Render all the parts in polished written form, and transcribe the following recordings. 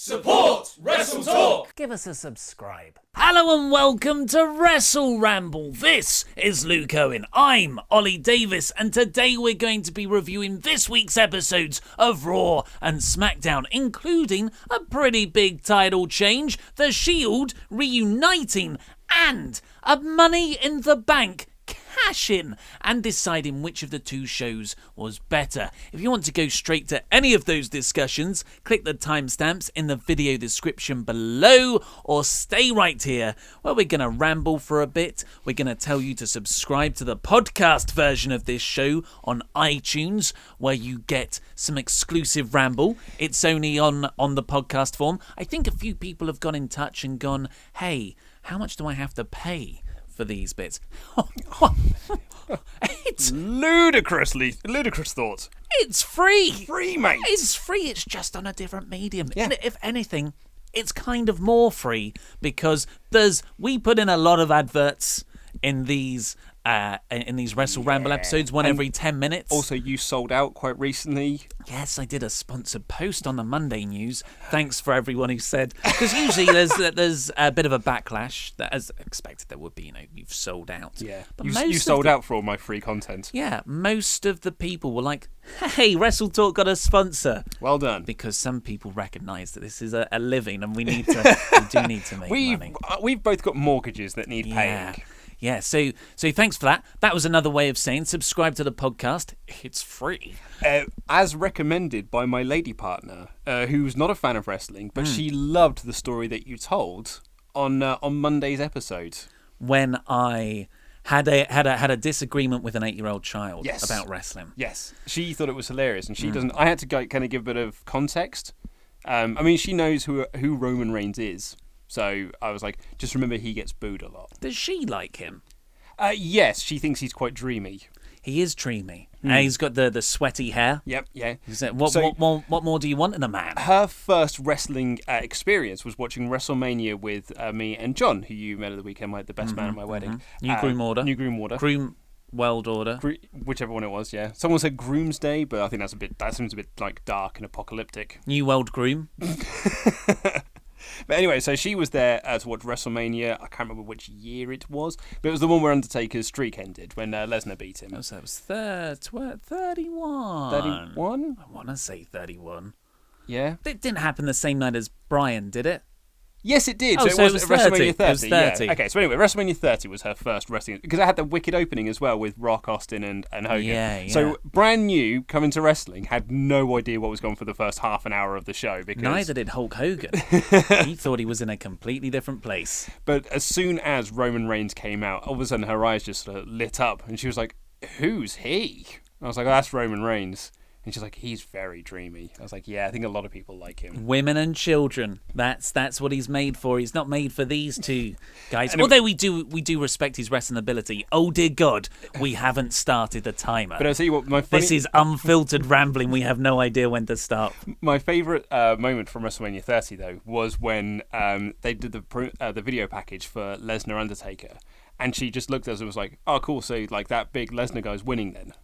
Support WrestleTalk! Give us a subscribe. Hello and welcome to WrestleRamble. This is Luke Owen. I'm Oli Davis, and today we're going to be reviewing this week's episodes of Raw and Smackdown, including a pretty big title change, The Shield reuniting, and a Money in the Bank cash-in, and deciding which of the two shows was better. If you want to go straight to any of those discussions, click the timestamps in the video description below, or stay right here where we're going to ramble for a bit. We're going to tell you to subscribe to the podcast version of this show on iTunes, where you get some exclusive ramble. It's only on the podcast form. I think a few people have got in touch and gone, hey, how much do I have to pay for these bits? It's Ludicrous thoughts. It's free. Free, mate. It's free. It's just on a different medium. Yeah. And if anything, it's kind of more free because we put in a lot of adverts in these WrestleRamble episodes, one every 10 minutes. Also, you sold out quite recently. Yes, I did a sponsored post on the Monday news. Thanks for everyone who said, because usually there's a bit of a backlash that, as expected, there would be. You've sold out. Yeah, but you sold out for all my free content. Yeah, most of the people were like, "Hey, WrestleTalk got a sponsor." Well done. Because some people recognise that this is a living, and we do need to make money. We've both got mortgages that need paying. Yeah, so thanks for that. That was another way of saying subscribe to the podcast. It's free. As recommended by my lady partner, who's not a fan of wrestling, but she loved the story that you told on Monday's episode. When I had a disagreement with an 8-year-old child about wrestling. Yes, she thought it was hilarious, and she doesn't. I had to kind of give a bit of context. I mean, she knows who Roman Reigns is. So I was like, just remember he gets booed a lot. Does she like him? Yes, she thinks he's quite dreamy. He is dreamy. He's got the sweaty hair. Yep, yeah. What more do you want in a man? Her first wrestling experience was watching WrestleMania with me and John, who you met at the weekend, like the best man at my wedding. New Groom Order. Groom World Order. Whichever one it was, yeah. Someone said Groom's Day, but I think that seems a bit like dark and apocalyptic. New World Groom. But anyway, so she was there to watch WrestleMania. I can't remember which year it was, but it was the one where Undertaker's streak ended, when Lesnar beat him. So it was 31. 31? I want to say 31. Yeah. It didn't happen the same night as Bryan, did it? Yes, it did. Oh, so it was WrestleMania 30. It was 30. Yeah. Okay, so anyway, WrestleMania 30 was her first wrestling, because it had the wicked opening as well with Rock, Austin, and Hogan. Yeah. So brand new, coming to wrestling, had no idea what was going for the first half an hour of the show. Because neither did Hulk Hogan. He thought he was in a completely different place. But as soon as Roman Reigns came out, all of a sudden her eyes just sort of lit up, and she was like, "Who's he?" And I was like, "Oh, that's Roman Reigns." And she's like, "He's very dreamy." I was like, "Yeah, I think a lot of people like him." Women and children. That's what he's made for. He's not made for these two guys. Although we do respect his wrestling ability. Oh dear God, we haven't started the timer. But I'll tell you what, this is unfiltered rambling. We have no idea when to start. My favourite moment from WrestleMania 30 though was when they did the video package for Lesnar Undertaker, and she just looked at us and was like, "Oh, cool. So like that big Lesnar guy's winning then."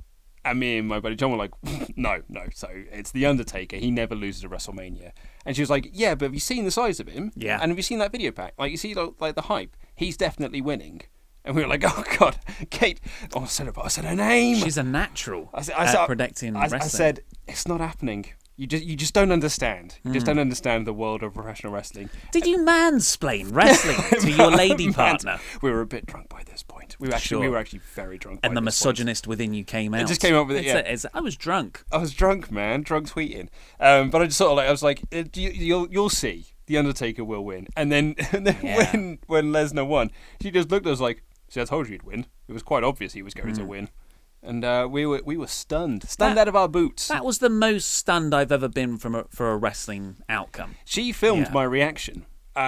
And me and my buddy John were like, no. So it's The Undertaker. He never loses at WrestleMania. And she was like, yeah, but have you seen the size of him? Yeah. And have you seen that video pack? Like, you see like the hype? He's definitely winning. And we were like, oh, God, Kate. Oh, I said her name. She's a natural at predicting wrestling. I said, it's not happening. You just don't understand. You just don't understand the world of professional wrestling. Did you mansplain wrestling to your lady partner? We were a bit drunk by this point. We were actually very drunk. And the misogynist within you came out. It just came out with it. Yeah, I was drunk. I was drunk, man. Drunk tweeting. But I just sort of like, I was like, you'll see. The Undertaker will win. And then when Lesnar won, she just looked at us like, "See, I told you he'd win. It was quite obvious he was going to win." And we were stunned out of our boots. That was the most stunned I've ever been for a wrestling outcome. She filmed my reaction.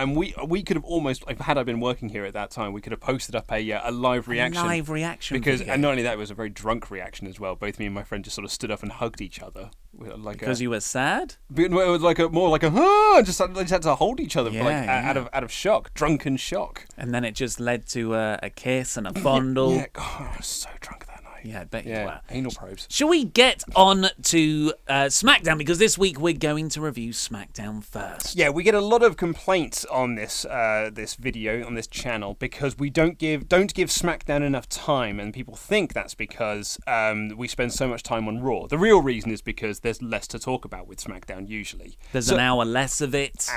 We could have almost, had I been working here at that time, we could have posted up a live reaction. Because, and not only that, it was a very drunk reaction as well. Both me and my friend just sort of stood up and hugged each other. Because you were sad? It was more like a just had to hold each other out of shock, drunken shock. And then it just led to a kiss and a fondle. Yeah. God, I was so drunk that night. Yeah, I bet you Yeah, were. anal probes. Shall we get on to SmackDown? Because this week we're going to review SmackDown first. Yeah, we get a lot of complaints on this this video on this channel because we don't give SmackDown enough time, and people think that's because we spend so much time on Raw. The real reason is because there's less to talk about with SmackDown usually. There's an hour less of it.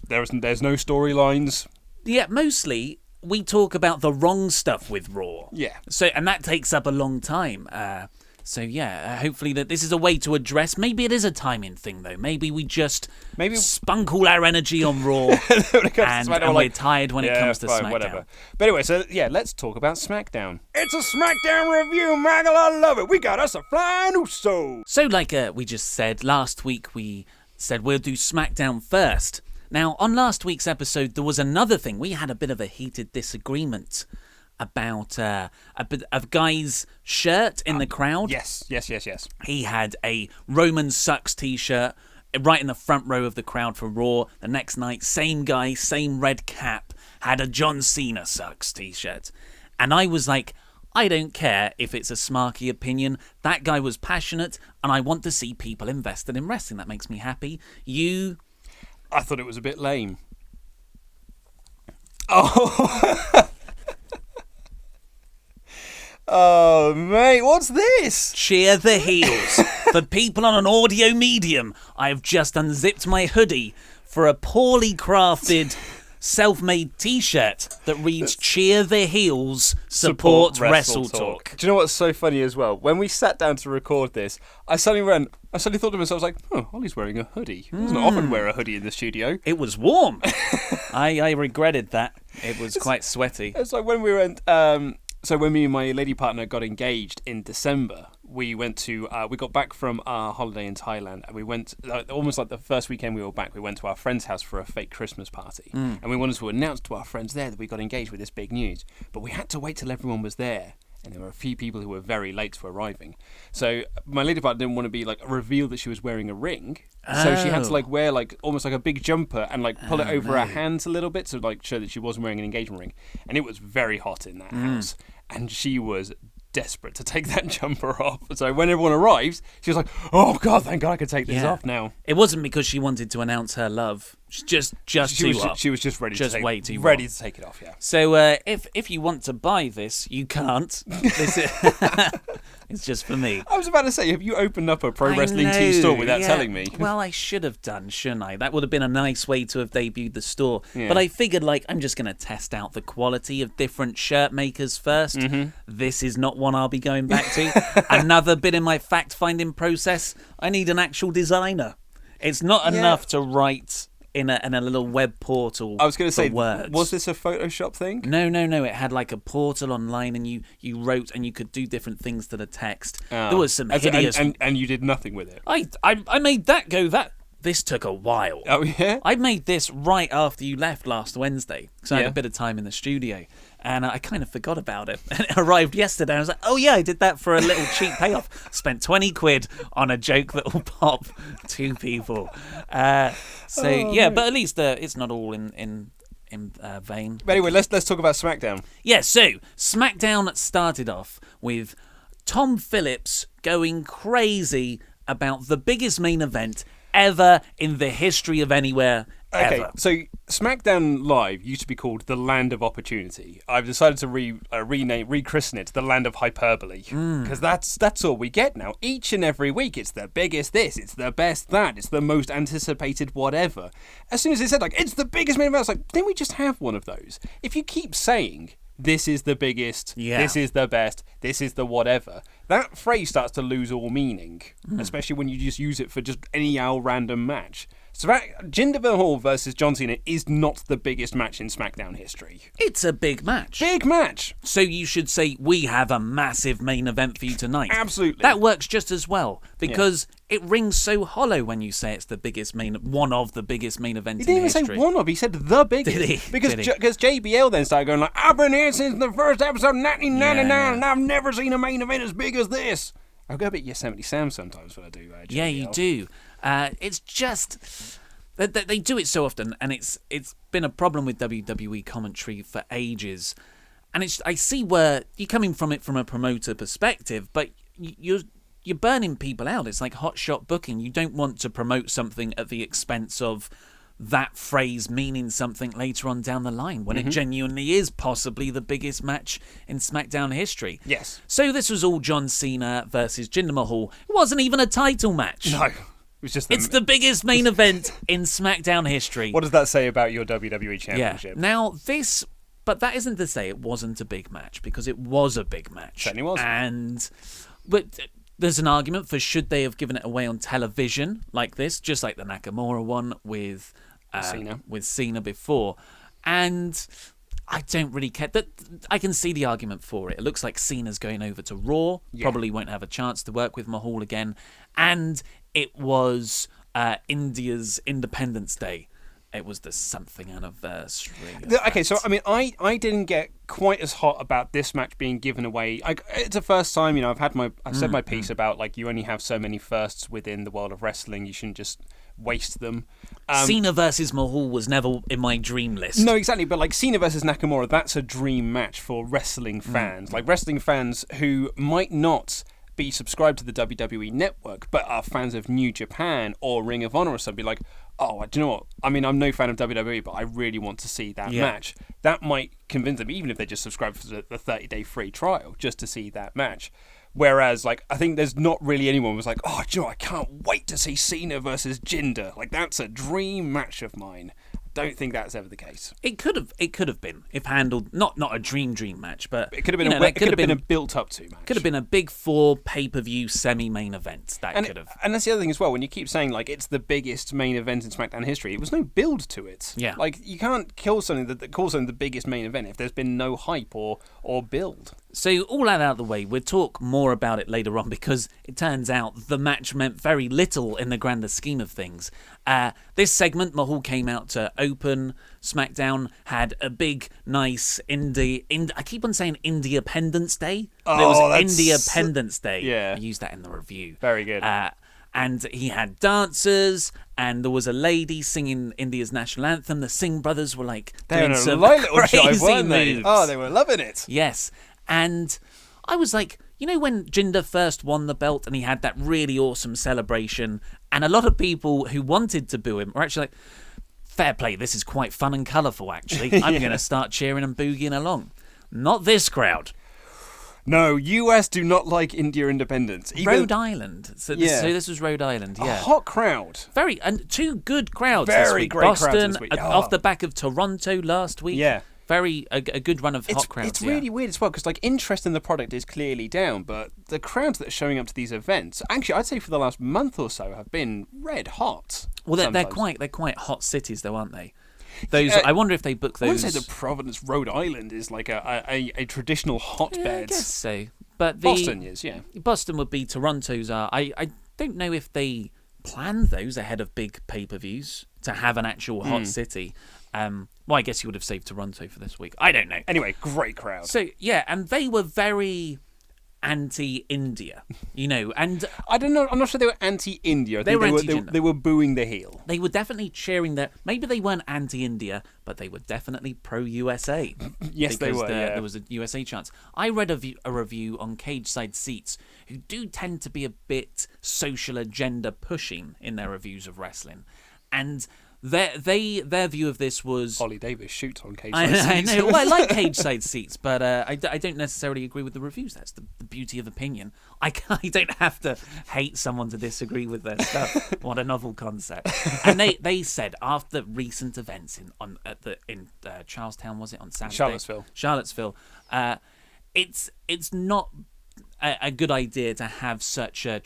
There's no storylines. Yeah, mostly we talk about the wrong stuff with Raw. Yeah. And that takes up a long time. Hopefully that this is a way to address. Maybe it is a timing thing though. Maybe we just spunk all our energy on Raw, and we're tired when it comes to SmackDown. Whatever. But anyway, so yeah, let's talk about SmackDown. It's a SmackDown review, Michael. I love it. We got us a flying Uso. So, like we just said last week, we said we'll do SmackDown first. Now, on last week's episode, there was another thing. We had a bit of a heated disagreement about a guy's shirt in the crowd. Yes. He had a Roman Sucks t-shirt right in the front row of the crowd for Raw. The next night, same guy, same red cap, had a John Cena Sucks t-shirt. And I was like, I don't care if it's a smarky opinion. That guy was passionate, and I want to see people invested in wrestling. That makes me happy. I thought it was a bit lame. Oh. Oh, mate, what's this? Cheer the heels. For people on an audio medium, I have just unzipped my hoodie for a poorly crafted, self-made t-shirt that reads Cheer the Heels, Support WrestleTalk. Do you know what's so funny as well? When we sat down to record this, I suddenly thought to myself, I was like, oh, Ollie's wearing a hoodie. He doesn't often wear a hoodie in the studio. It was warm. I regretted that. It was quite sweaty. It's like when we went... So when me and my lady partner got engaged in December, we got back from our holiday in Thailand, and we went, almost like the first weekend we were back, we went to our friend's house for a fake Christmas party. And we wanted to announce to our friends there that we got engaged with this big news. But we had to wait till everyone was there. And there were a few people who were very late to arriving. So my lady partner didn't want to be reveal that she was wearing a ring. So she had to wear almost like a big jumper and pull it over her hands a little bit to show that she wasn't wearing an engagement ring. And it was very hot in that house. And she was desperate to take that jumper off. So when everyone arrived, she was like, "Oh God, thank God I could take this off now." It wasn't because she wanted to announce her love. She was just ready to take it off. Yeah. So if you want to buy this, you can't. It's just for me. I was about to say, have you opened up a pro wrestling tee store without telling me? Well, I should have done, shouldn't I? That would have been a nice way to have debuted the store. Yeah. But I figured, I'm just going to test out the quality of different shirt makers first. This is not one I'll be going back to. Another bit in my fact-finding process, I need an actual designer. It's not enough to write in a little web portal. I was going to say, words. Was this a Photoshop thing? No. It had a portal online, and you wrote, and you could do different things to the text. There was some hideous... And you did nothing with it? I made that go. This took a while. Oh, yeah? I made this right after you left last Wednesday, because I had a bit of time in the studio, and I kind of forgot about it. And it arrived yesterday, and I was like, oh yeah, I did that for a little cheap payoff. Spent 20 quid on a joke that will pop 2 people. But at least it's not all in vain. But anyway, let's talk about SmackDown. Yeah, so SmackDown started off with Tom Phillips going crazy about the biggest main event ever in the history of anywhere ever. So SmackDown Live used to be called the Land of Opportunity. I've decided to rechristen it the Land of Hyperbole, because that's all we get now. Each and every week, it's the biggest this, it's the best that, it's the most anticipated whatever. As soon as they said it's the biggest main event, I was like, didn't we just have one of those? If you keep saying this is the biggest, this is the best, this is the whatever, that phrase starts to lose all meaning, especially when you just use it for just any old random match. So Jinder Mahal versus John Cena is not the biggest match in SmackDown history. It's a big match. Big match. So you should say, we have a massive main event for you tonight. Absolutely. That works just as well, because it rings so hollow when you say it's the biggest one of the biggest main events in history. He didn't even say one of, he said the biggest. Did he? Because JBL then started going I've been here since the first episode of 1999 and I've never seen a main event as big as this. I go a bit Yosemite Sam sometimes when I do JBL. Yeah, you do. It's just... They do it so often, and it's been a problem with WWE commentary for ages. And I see where you're coming from it from a promoter perspective, but you're burning people out. It's like hot shot booking. You don't want to promote something at the expense of that phrase meaning something later on down the line when it genuinely is possibly the biggest match in SmackDown history. Yes. So this was all John Cena versus Jinder Mahal. It wasn't even a title match. No. It was just It's the biggest main event in SmackDown history. What does that say about your WWE Championship? Yeah. Now this... But that isn't to say it wasn't a big match, because it was a big match. Certainly was. But there's an argument for should they have given it away on television like this, just like the Nakamura one with Cena before. And I don't really care. I can see the argument for it. It looks like Cena's going over to Raw. Yeah. Probably won't have a chance to work with Mahal again. And it was India's Independence Day. It was the something anniversary. Okay, so I mean, I didn't get quite as hot about this match being given away. It's the first time, I've said my piece about like you only have so many firsts within the world of wrestling. You shouldn't just waste them. Cena versus Mahal was never in my dream list. No, exactly. But like Cena versus Nakamura, that's a dream match for wrestling fans. Like wrestling fans who might not be subscribed to the WWE network, but are fans of New Japan or Ring of Honor or something, like, oh, do you know what? I mean, I'm no fan of WWE, but I really want to see that match. That might convince them, even if they just subscribe for the 30-day free trial, just to see that match. Whereas, like, I think there's not really anyone who was like, oh, do you know what? I can't wait to see Cena versus Jinder. Like, that's a dream match of mine. Don't think that's ever the case. It could have been if handled not a dream match, but it could have been it could have been a built up to match. Could have been a big 4 pay-per-view semi-main event. And that's the other thing as well. When you keep saying like it's the biggest main event in SmackDown history, it was no build to it. Yeah, like you can't call something the biggest main event if there's been no hype or build. So all that out of the way, we'll talk more about it later on, because it turns out the match meant very little in the grander scheme of things. This segment, Mahal came out to open SmackDown, had a big, nice I keep on saying Independence Day. There was Independence Day. Yeah. I used that in the review. Very good. And he had dancers, and there was a lady singing India's national anthem. The Singh brothers were like doing some little crazy jive, weren't they? moves. Oh, they were loving it. Yes. And I was like, when Jinder first won the belt and he had that really awesome celebration, and a lot of people who wanted to boo him were actually like, fair play, this is quite fun and colourful, actually. I'm going to start cheering and boogieing along. Not this crowd. No, US do not like India independence. Rhode Island. So this was Rhode Island, yeah. A hot crowd. And 2 good crowds Very this week. great Boston, crowds this week. Off the back of Toronto last week. Yeah. A good run of hot crowds. It's really weird as well, because like interest in the product is clearly down, but the crowds that are showing up to these events, actually, I'd say for the last month or so, have been red hot. Well, they're quite hot cities, though, aren't they? I wonder if they book those. I would say that Providence, Rhode Island, is like a traditional hotbed. Yeah, I guess so. But Boston is, yeah. Boston would be Toronto's. I don't know if they planned those ahead of big pay-per-views to have an actual hot city. Well, I guess you would have saved Toronto for this week. I don't know. Anyway, great crowd. So, yeah, and they were very anti-India, and... I don't know, I'm not sure they were anti-India. They were booing the heel. They were definitely cheering maybe they weren't anti-India, but they were definitely pro-USA. Yes, they were, There was a USA chance. I read a review on Cage Side Seats, who do tend to be a bit social agenda pushing in their reviews of wrestling, and... Their view of this was... Oli Davis shoots on Cage Side Seats. I know. Well, I like Cage Side Seats, but I don't necessarily agree with the reviews. That's the beauty of opinion. I don't have to hate someone to disagree with their stuff. What a novel concept. And they said, after recent events in Charlestown, was it, on Saturday? Charlottesville. It's not a good idea to have such a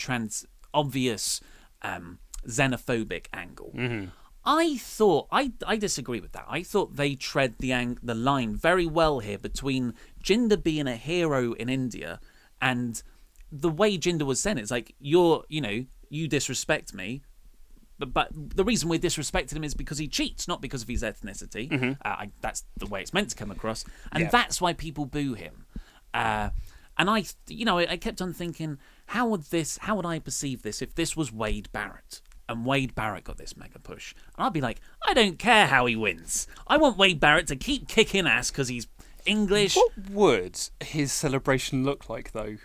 obvious xenophobic angle. Mm-hmm. I thought I disagree with that. I thought they tread the line very well here between Jinder being a hero in India and the way Jinder was saying. It's like you disrespect me, but the reason we're disrespecting him is because he cheats, not because of his ethnicity. Mm-hmm. That's the way it's meant to come across, and that's why people boo him. And I kept on thinking, how would I perceive this if this was Wade Barrett? And Wade Barrett got this mega push. And I'd be like, I don't care how he wins. I want Wade Barrett to keep kicking ass because he's English. What would his celebration look like, though?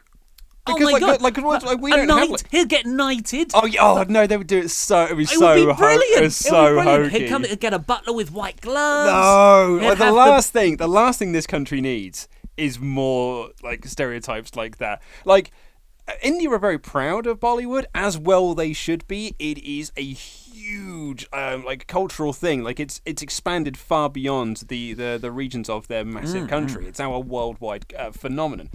Oh my God! We don't have. He'll get knighted. Oh, no, they would do it so. It would be It so. would be brilliant. It was so hokey. He'd get a butler with white gloves. No, He'd the have last thing this country needs is more like stereotypes like that. Like, India are very proud of Bollywood, as well they should be. It is a huge like cultural thing. Like it's expanded far beyond the regions of their massive country. It's now a worldwide phenomenon.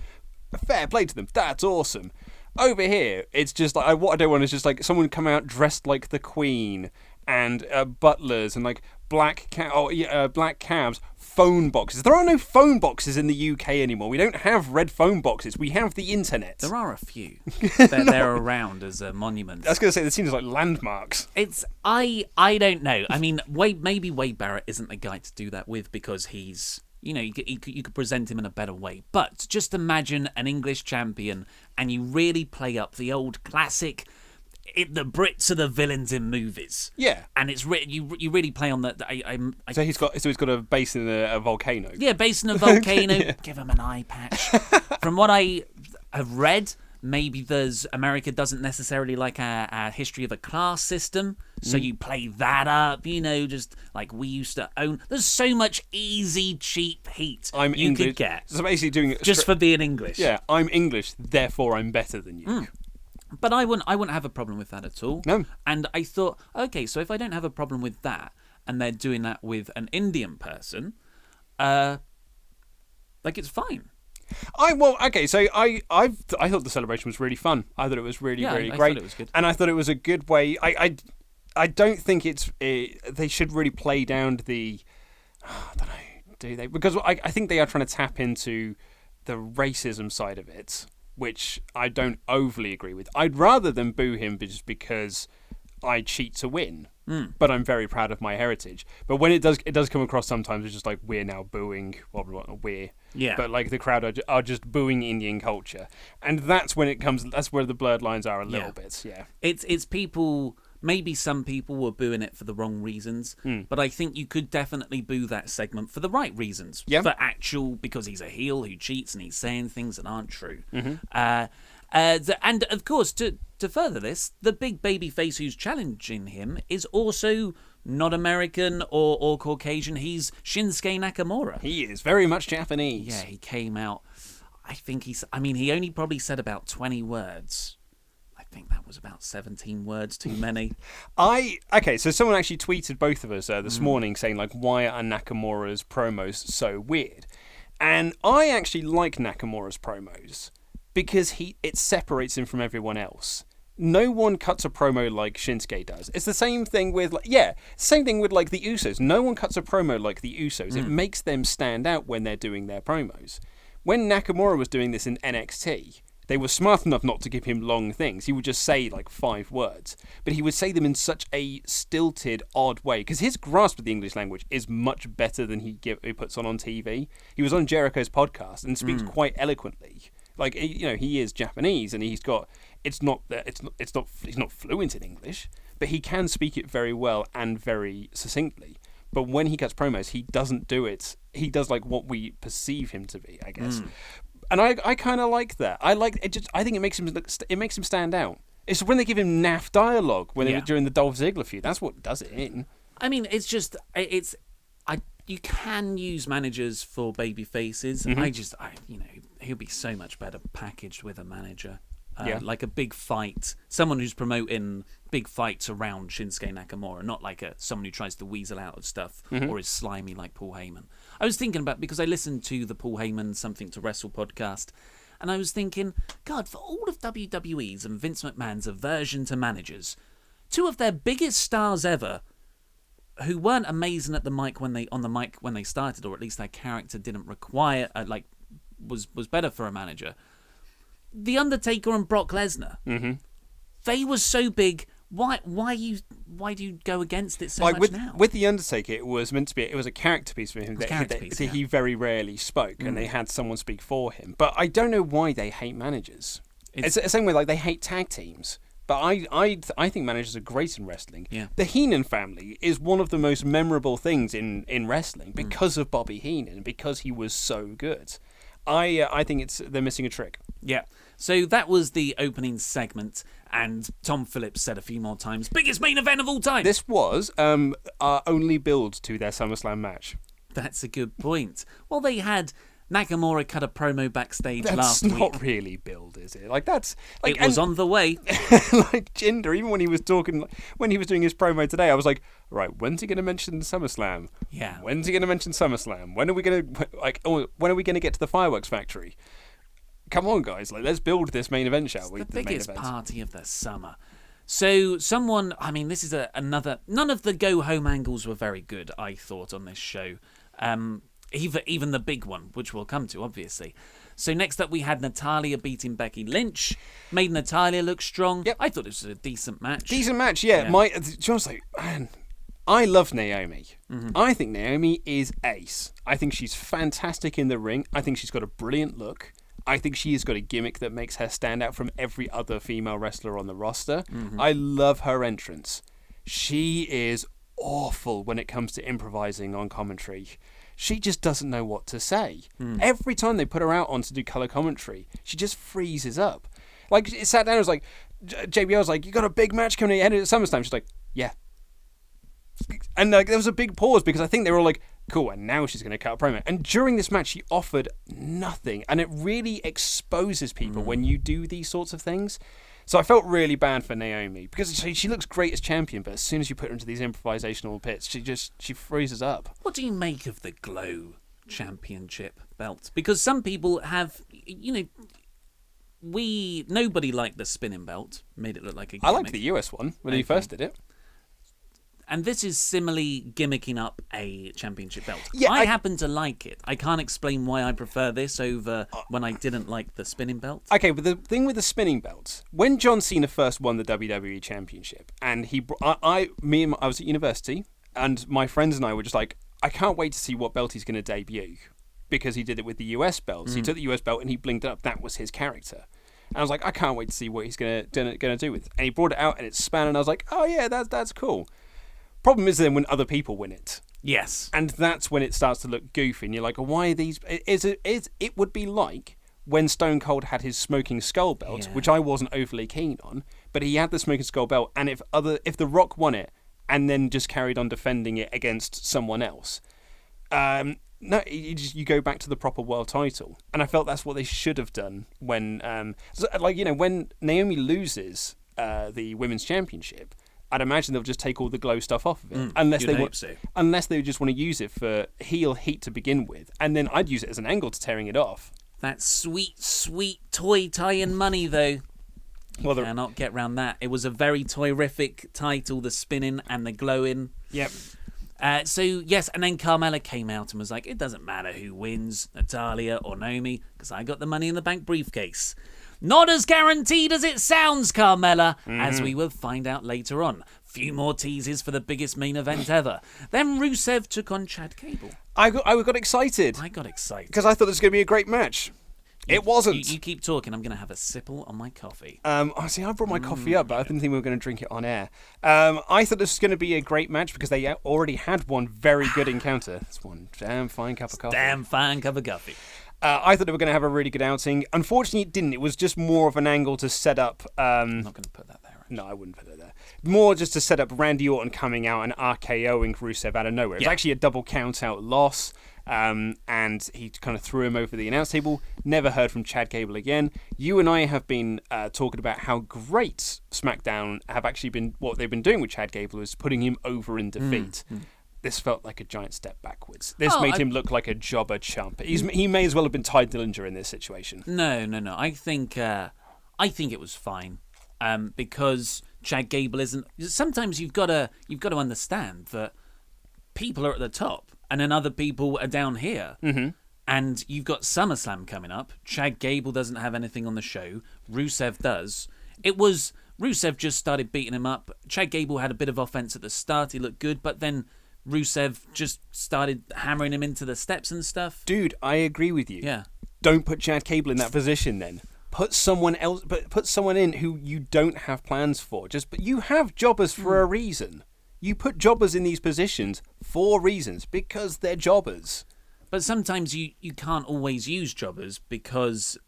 Fair play to them. That's awesome. Over here, it's just like what I don't want is just like someone come out dressed like the Queen and butlers and like black cabs, phone boxes. There are no phone boxes in the UK anymore. We don't have red phone boxes. We have the internet. There are a few. They're around as monuments. I was going to say, they seem like landmarks. I don't know. I mean, maybe Wade Barrett isn't the guy to do that with because he's... you could present him in a better way. But just imagine an English champion and you really play up the old classic, the Brits are the villains in movies. Yeah. And it's you really play on that. So he's got a base in a volcano. Yeah, base in a volcano. Yeah. Give him an eye patch. From what I have read, maybe America doesn't necessarily like a history of a class system, so you play that up, just like we used to own. There's so much easy, cheap heat you could get. So basically doing it just for being English. Yeah, I'm English, therefore I'm better than you. But I wouldn't have a problem with that at all. No. And I thought, okay, so if I don't have a problem with that, and they're doing that with an Indian person, it's fine. So I thought the celebration was really fun. I thought it was really great. I thought it was good. And I thought it was a good way. I don't think they should really play down the. I don't know, do they? Because I think they are trying to tap into the racism side of it, which I don't overly agree with. I'd rather them boo him just because I cheat to win. But I'm very proud of my heritage. But when it does come across sometimes, it's just like we're now booing. Yeah. But like the crowd are just booing Indian culture, and that's when it comes. That's where the blurred lines are a little bit. Yeah. It's people. Maybe some people were booing it for the wrong reasons, but I think you could definitely boo that segment for the right reasons. Yeah. Because he's a heel who cheats and he's saying things that aren't true. And of course, to further this, the big baby face who's challenging him is also not American or Caucasian. He's Shinsuke Nakamura. He is very much Japanese. Yeah, he came out. He only probably said about 20 words. I think that was about 17 words too many. So someone actually tweeted both of us this morning saying, like, why are Nakamura's promos so weird? And I actually like Nakamura's promos because it separates him from everyone else. No one cuts a promo like Shinsuke does. It's the same thing with the Usos. No one cuts a promo like the Usos. It makes them stand out when they're doing their promos. When Nakamura was doing this in NXT, they were smart enough not to give him long things. He would just say like 5 words, but he would say them in such a stilted, odd way because his grasp of the English language is much better than he puts on TV. He was on Jericho's podcast and speaks quite eloquently. Like, he is Japanese and he's got. He's not fluent in English, but he can speak it very well and very succinctly. But when he cuts promos, he doesn't do it. He does like what we perceive him to be, I guess. And I kind of like that. I like it. I think it makes him stand out. It's when they give him naff dialogue during the Dolph Ziggler feud. That's what does it in. I mean, you can use managers for baby faces. He'll be so much better packaged with a manager. Like a big fight, someone who's promoting big fights around Shinsuke Nakamura, not like someone who tries to weasel out of stuff or is slimy like Paul Heyman. I was thinking about, because I listened to the Paul Heyman Something to Wrestle podcast, and I was thinking, God, for all of WWE's and Vince McMahon's aversion to managers, 2 of their biggest stars ever, who weren't amazing at the mic when they started, or at least their character didn't require was better for a manager. The Undertaker and Brock Lesnar. They were so big. Why do you go against it so much now? With the Undertaker, it was meant to be. It was a character piece for him. He very rarely spoke, and they had someone speak for him. But I don't know why they hate managers. It's the same way like they hate tag teams. But I think managers are great in wrestling. Yeah. The Heenan family is one of the most memorable things in wrestling because of Bobby Heenan, because he was so good. I think they're missing a trick. Yeah. So that was the opening segment, and Tom Phillips said a few more times, biggest main event of all time. This was our only build to their SummerSlam match. That's a good point. Well, they had Nakamura cut a promo backstage last week. That's not really build, is it? Like that's like it was on the way. Like Jinder, even when he was doing his promo today, I was like, right, when's he going to mention SummerSlam? Yeah. When's he going to mention SummerSlam? When are we going to get to the fireworks factory? Come on, guys, let's build this main event, shall we? The biggest party of the summer. So this is another. None of the go home angles were very good, I thought, on this show. Even the big one, which we'll come to, obviously. So next up, we had Natalya beating Becky Lynch. Made Natalya look strong. Yep. I thought it was a decent match. Yeah. Man, I love Naomi. Mm-hmm. I think Naomi is ace. I think she's fantastic in the ring. I think she's got a brilliant look. I think she has got a gimmick that makes her stand out from every other female wrestler on the roster. Mm-hmm. I love her entrance. She is awful when it comes to improvising on commentary. She just doesn't know what to say. Every time they put her out on to do colour commentary, she just freezes up. Like, it sat down and was like, JBL was like, you got a big match coming ahead at SummerSlam? She's like, yeah. And there was a big pause because I think they were all like, cool, and now she's going to cut a promo. And during this match, she offered nothing. And it really exposes people when you do these sorts of things. So I felt really bad for Naomi because she looks great as champion, but as soon as you put her into these improvisational bits, she freezes up. What do you make of the Glow Championship belt? Because some people have, nobody liked the spinning belt, made it look like a gimmick. I liked the US one when he first did it. And this is similarly gimmicking up a championship belt. Yeah, I happen to like it. I can't explain why I prefer this over when I didn't like the spinning belt. Okay, but the thing with the spinning belts, when John Cena first won the WWE Championship, and I was at university, and my friends and I were just like, I can't wait to see what belt he's going to debut, because he did it with the US belts. He took the US belt and he blinked it up. That was his character. And I was like, I can't wait to see what he's going to do with it. And he brought it out and it span, and I was like, oh yeah, that's cool. Problem is then when other people win it. Yes. And that's when it starts to look goofy. And you're like, why are these... It would be like when Stone Cold had his Smoking Skull belt, which I wasn't overly keen on, but he had the Smoking Skull belt, and if The Rock won it and then just carried on defending it against someone else, no, you go back to the proper world title. And I felt that's what they should have done when... when Naomi loses the Women's Championship... I'd imagine they'll just take all the Glow stuff off of it, unless they just want to use it for heel heat to begin with, and then I'd use it as an angle to tearing it off. That sweet, sweet toy tie-in money, though. You cannot get around that. It was a very toy-rific title, the spinning and the glowing. Yep. Yes, and then Carmella came out and was like, it doesn't matter who wins, Natalya or Naomi, because I got the Money in the Bank briefcase. Not as guaranteed as it sounds, Carmella, as we will find out later on. Few more teases for the biggest main event ever. Then Rusev took on Chad Gable. I got excited. I got excited. Because I thought it was going to be a great match. It wasn't. You keep talking. I'm going to have a sipple on my coffee. I brought my coffee up, but I didn't think we were going to drink it on air. I thought this was going to be a great match because they already had one very good encounter. It's one damn fine cup of coffee. Damn fine cup of coffee. I thought they were going to have a really good outing. Unfortunately, it didn't. It was just more of an angle to set up... I'm not going to put that there. Actually. No, I wouldn't put it there. More just to set up Randy Orton coming out and RKOing Rusev out of nowhere. It was actually a double count-out loss, and he kind of threw him over the announce table. Never heard from Chad Gable again. You and I have been talking about how great Smackdown have actually been... What they've been doing with Chad Gable is putting him over in defeat. This felt like a giant step backwards. This made him look like a jobber chump. He may as well have been Ty Dillinger in this situation. No. I think it was fine, because Chad Gable isn't. Sometimes you've got to understand that people are at the top, and then other people are down here. Mm-hmm. And you've got SummerSlam coming up. Chad Gable doesn't have anything on the show. Rusev does. Rusev just started beating him up. Chad Gable had a bit of offense at the start. He looked good, but then Rusev just started hammering him into the steps and stuff. Dude, I agree with you. Yeah. Don't put Chad Gable in that position then. put someone in who you don't have plans for. But you have jobbers for a reason. You put jobbers in these positions for reasons, because they're jobbers. But sometimes you can't always use jobbers because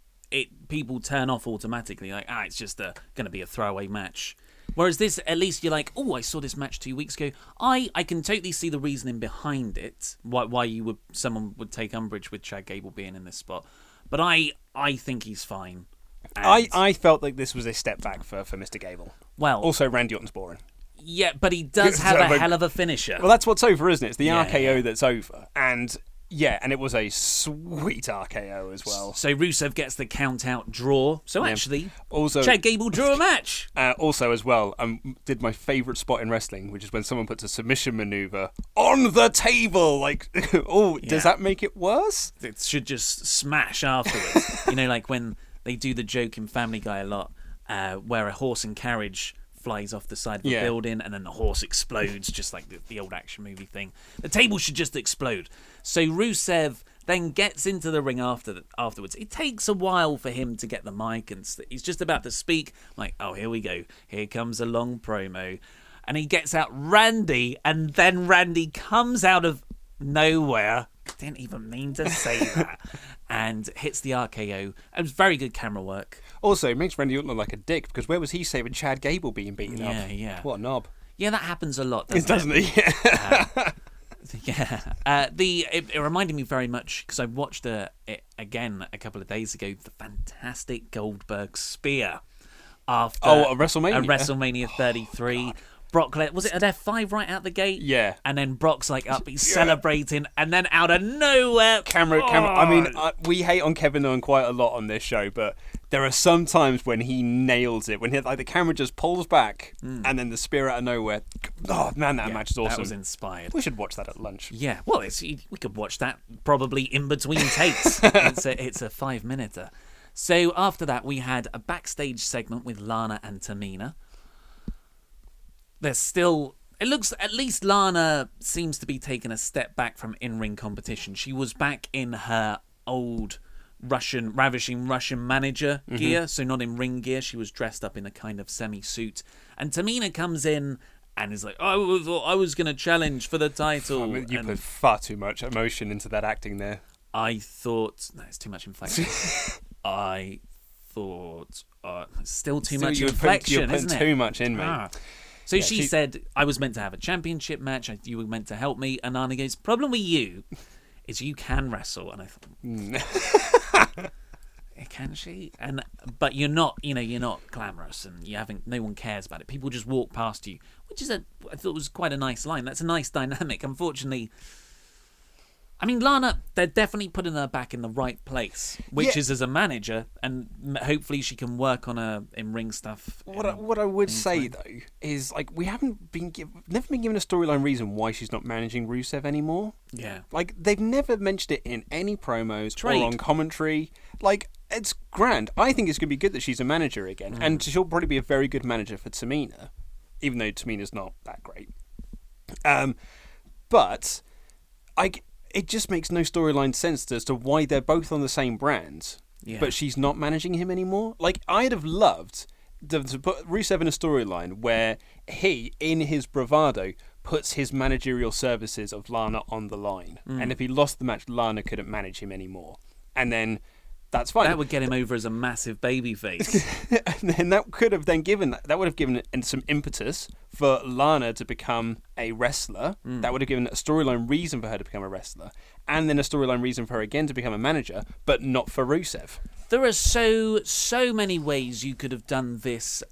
people turn off automatically. Like, it's just going to be a throwaway match. Whereas this, at least you're like, I saw this match 2 weeks ago. I can totally see the reasoning behind it. Why someone would take umbrage with Chad Gable being in this spot. But I think he's fine. I felt like this was a step back for Mr. Gable. Well, also Randy Orton's boring. Yeah, but he does have a hell of a finisher. Well, that's what's over, isn't it? It's the RKO that's over. And it was a sweet RKO as well. So Rusev gets the count-out draw. So actually, also Chad Gable drew a match. Also as well, did my favourite spot in wrestling, which is when someone puts a submission manoeuvre on the table. Like, does that make it worse? It should just smash afterwards. Like when they do the joke in Family Guy a lot, where a horse and carriage flies off the side of the building and then the horse explodes, just like the old action movie thing. The table should just explode. So Rusev then gets into the ring afterwards. It takes a while for him to get the mic, and he's just about to speak. I'm like, here we go. Here comes a long promo. And he gets out Randy, and then Randy comes out of nowhere. Didn't even mean to say that. And hits the RKO. It was very good camera work. Also, it makes Randy Orton look like a dick, because where was he saving Chad Gable being beaten up? Yeah. What a knob. Yeah, that happens a lot, doesn't it? It reminded me very much, because I watched it again a couple of days ago, the fantastic Goldberg spear after a WrestleMania. A WrestleMania 33. Brock was it an F5 right out the gate? Yeah. And then Brock's like up, he's celebrating, and then out of nowhere... Camera. I mean, we hate on Kevin Owens quite a lot on this show, but there are some times when he nails it, when the camera just pulls back, and then the spear out of nowhere. Oh, man, that match is awesome. That was inspired. We should watch that at lunch. Yeah, well, we could watch that probably in between takes. It's a 5-minuter. So after that, we had a backstage segment with Lana and Tamina. There's still... It looks... At least Lana seems to be taking a step back from in-ring competition. She was back in her old ravishing Russian manager gear, so not in ring gear. She was dressed up in a kind of semi-suit. And Tamina comes in and is like, I was going to challenge for the title. You put far too much emotion into that acting there. I thought... No, it's too much inflection. I thought... still too much inflection, isn't it? You're putting too much in, mate. So she said, I was meant to have a championship match. You were meant to help me. And Lana goes, problem with you is you can wrestle. And I thought, can she? But you're not, you're not glamorous, and no one cares about it. People just walk past you, which is I thought was quite a nice line. That's a nice dynamic. Unfortunately, I mean, Lana, they're definitely putting her back in the right place, which is as a manager, and hopefully she can work on her in-ring stuff. What I would say, though, is like we never been given a storyline reason why she's not managing Rusev anymore. Yeah. Like, they've never mentioned it in any promos or on commentary. Like, it's grand. I think it's going to be good that she's a manager again, and she'll probably be a very good manager for Tamina, even though Tamina's not that great. But it just makes no storyline sense as to why they're both on the same brand, but she's not managing him anymore. Like, I'd have loved to put Rusev in a storyline where he, in his bravado, puts his managerial services of Lana on the line. And if he lost the match, Lana couldn't manage him anymore. And then that's fine. That would get him over as a massive babyface. And then that would have given some impetus for Lana to become a wrestler. That would have given a storyline reason for her to become a wrestler, and then a storyline reason for her again to become a manager, but not for Rusev. There are so many ways you could have done this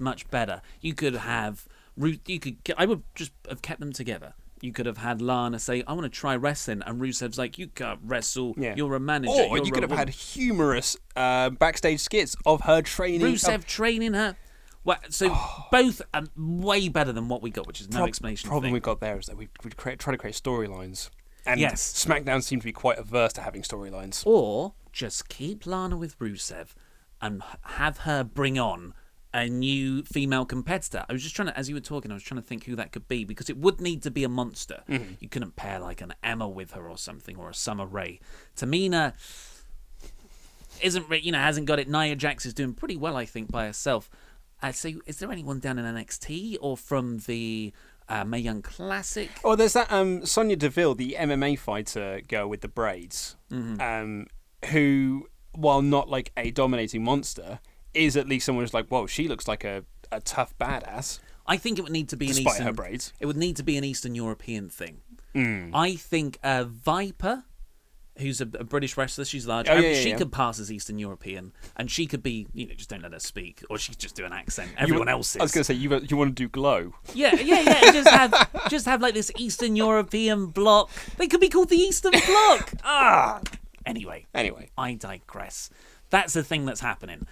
much better. You could have I would just have kept them together. You could have had Lana say, I want to try wrestling, and Rusev's like, you can't wrestle, you're a manager. Or you could have had humorous backstage skits of her training. Rusev training her. Well, so both are way better than what we got, which is no explanation. The problem we got there is that we try to create storylines. And yes. SmackDown seems to be quite averse to having storylines. Or just keep Lana with Rusev and have her bring on a new female competitor. I was just trying to, as you were talking, I was trying to think who that could be, because it would need to be a monster. You couldn't pair like an Emma with her or something, or a Summer Rae. Tamina, hasn't got it. Nia Jax is doing pretty well, I think, by herself. So is there anyone down in NXT or from the Mae Young Classic? Oh, there's that Sonya Deville, the MMA fighter girl with the braids, who, while not like a dominating monster, is at least someone who's like, whoa, she looks like a tough badass. I think it would need to be despite her braids. It would need to be an Eastern European thing. I think Viper, who's a British wrestler, she's large. She could pass as Eastern European, and she could be, just don't let her speak, or she could just do an accent. Everyone else is. I was going to say, you want to do Glow. Yeah. Just have like this Eastern European block. They could be called the Eastern Bloc. Anyway, I digress. That's the thing that's happening.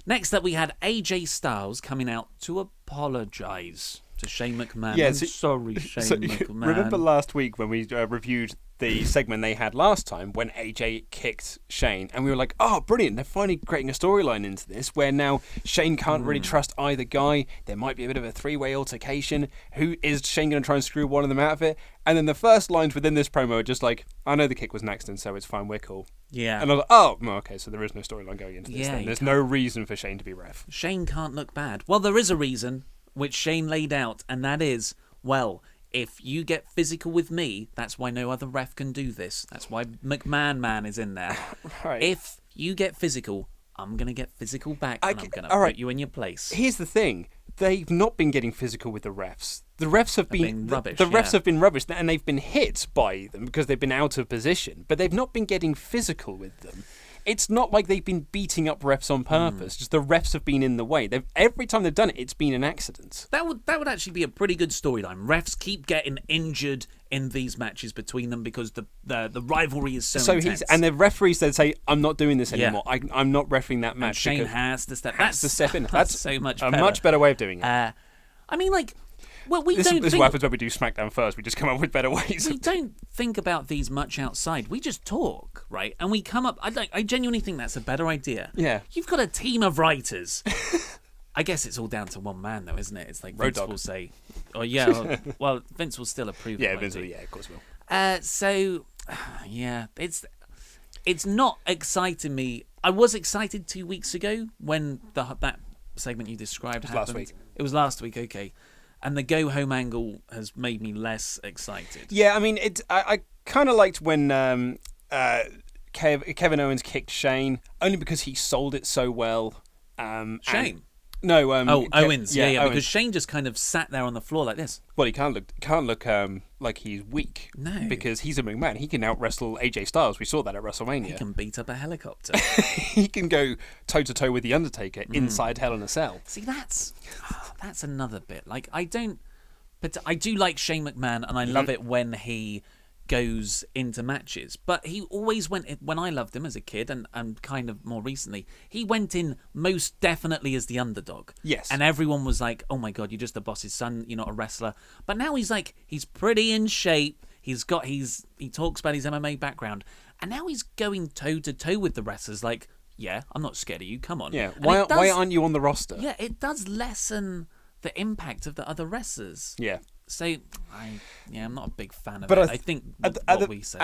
Next up, we had AJ Styles coming out to apologise to Shane McMahon. Yeah, I'm sorry, Shane McMahon. Remember last week when we reviewed the segment they had last time when AJ kicked Shane, and we were like, oh, brilliant, they're finally creating a storyline into this where now Shane can't really trust either guy. There might be a bit of a three-way altercation. Who is Shane going to try and screw one of them out of it? And then the first lines within this promo are just like, I know the kick was an accident, so it's fine, we're cool. Yeah. And I was like, oh, okay, so there is no storyline going into this then. There's no reason for Shane to be ref. Shane can't look bad. Well, there is a reason, which Shane laid out, and that is, well, if you get physical with me, that's why no other ref can do this. That's why McMahon Man is in there. Right. If you get physical, I'm going to get physical back, and I'm going to put you in your place. Here's the thing. They've not been getting physical with the refs. The refs have been rubbish. The refs have been rubbish, and they've been hit by them because they've been out of position, but they've not been getting physical with them. It's not like they've been beating up refs on purpose. Just the refs have been in the way. Every time they've done it, it's been an accident. That would actually be a pretty good storyline. Refs keep getting injured in these matches between them because the rivalry is so intense. And the referees then say, I'm not doing this anymore. I'm not refereeing that match. And Shane has to step in. That's so much a better. much better way of doing it. I mean, like... Well, this is what happens when we do Smackdown first. We just come up with better ways. We don't think about these much outside. We just talk, right? And we come up... I genuinely think that's a better idea. Yeah. You've got a team of writers. I guess it's all down to one man, though, isn't it? It's like Vince will say... Oh, yeah. Well, Vince will still approve it. Yeah, Vince will. Yeah, of course will. So, yeah, it's not exciting me. I was excited 2 weeks ago when that segment you described happened. Last week. It was last week, okay. And the go-home angle has made me less excited. Yeah, I mean, I kind of liked when Kevin Owens kicked Shane, only because he sold it so well. Shane? No. Owens. Yeah, Owens. because Shane just kind of sat there on the floor like this. Well, he can't look like he's weak. No. Because he's a McMahon. He can out-wrestle AJ Styles. We saw that at WrestleMania. He can beat up a helicopter. He can go toe-to-toe with The Undertaker inside Hell in a Cell. See, that's another bit. Like, but I do like Shane McMahon, and I love it when he goes into matches. But he always went, when I loved him as a kid, and kind of more recently, he went in most definitely as the underdog. Yes. And everyone was like, oh my God, you're just the boss's son, you're not a wrestler. But now he's like, he's pretty in shape, he talks about his MMA background, and now he's going toe-to-toe with the wrestlers like, yeah, I'm not scared of you, come on. Yeah, why aren't you on the roster? Yeah, it does lessen the impact of the other wrestlers. Yeah. So, I'm not a big fan of it. I think at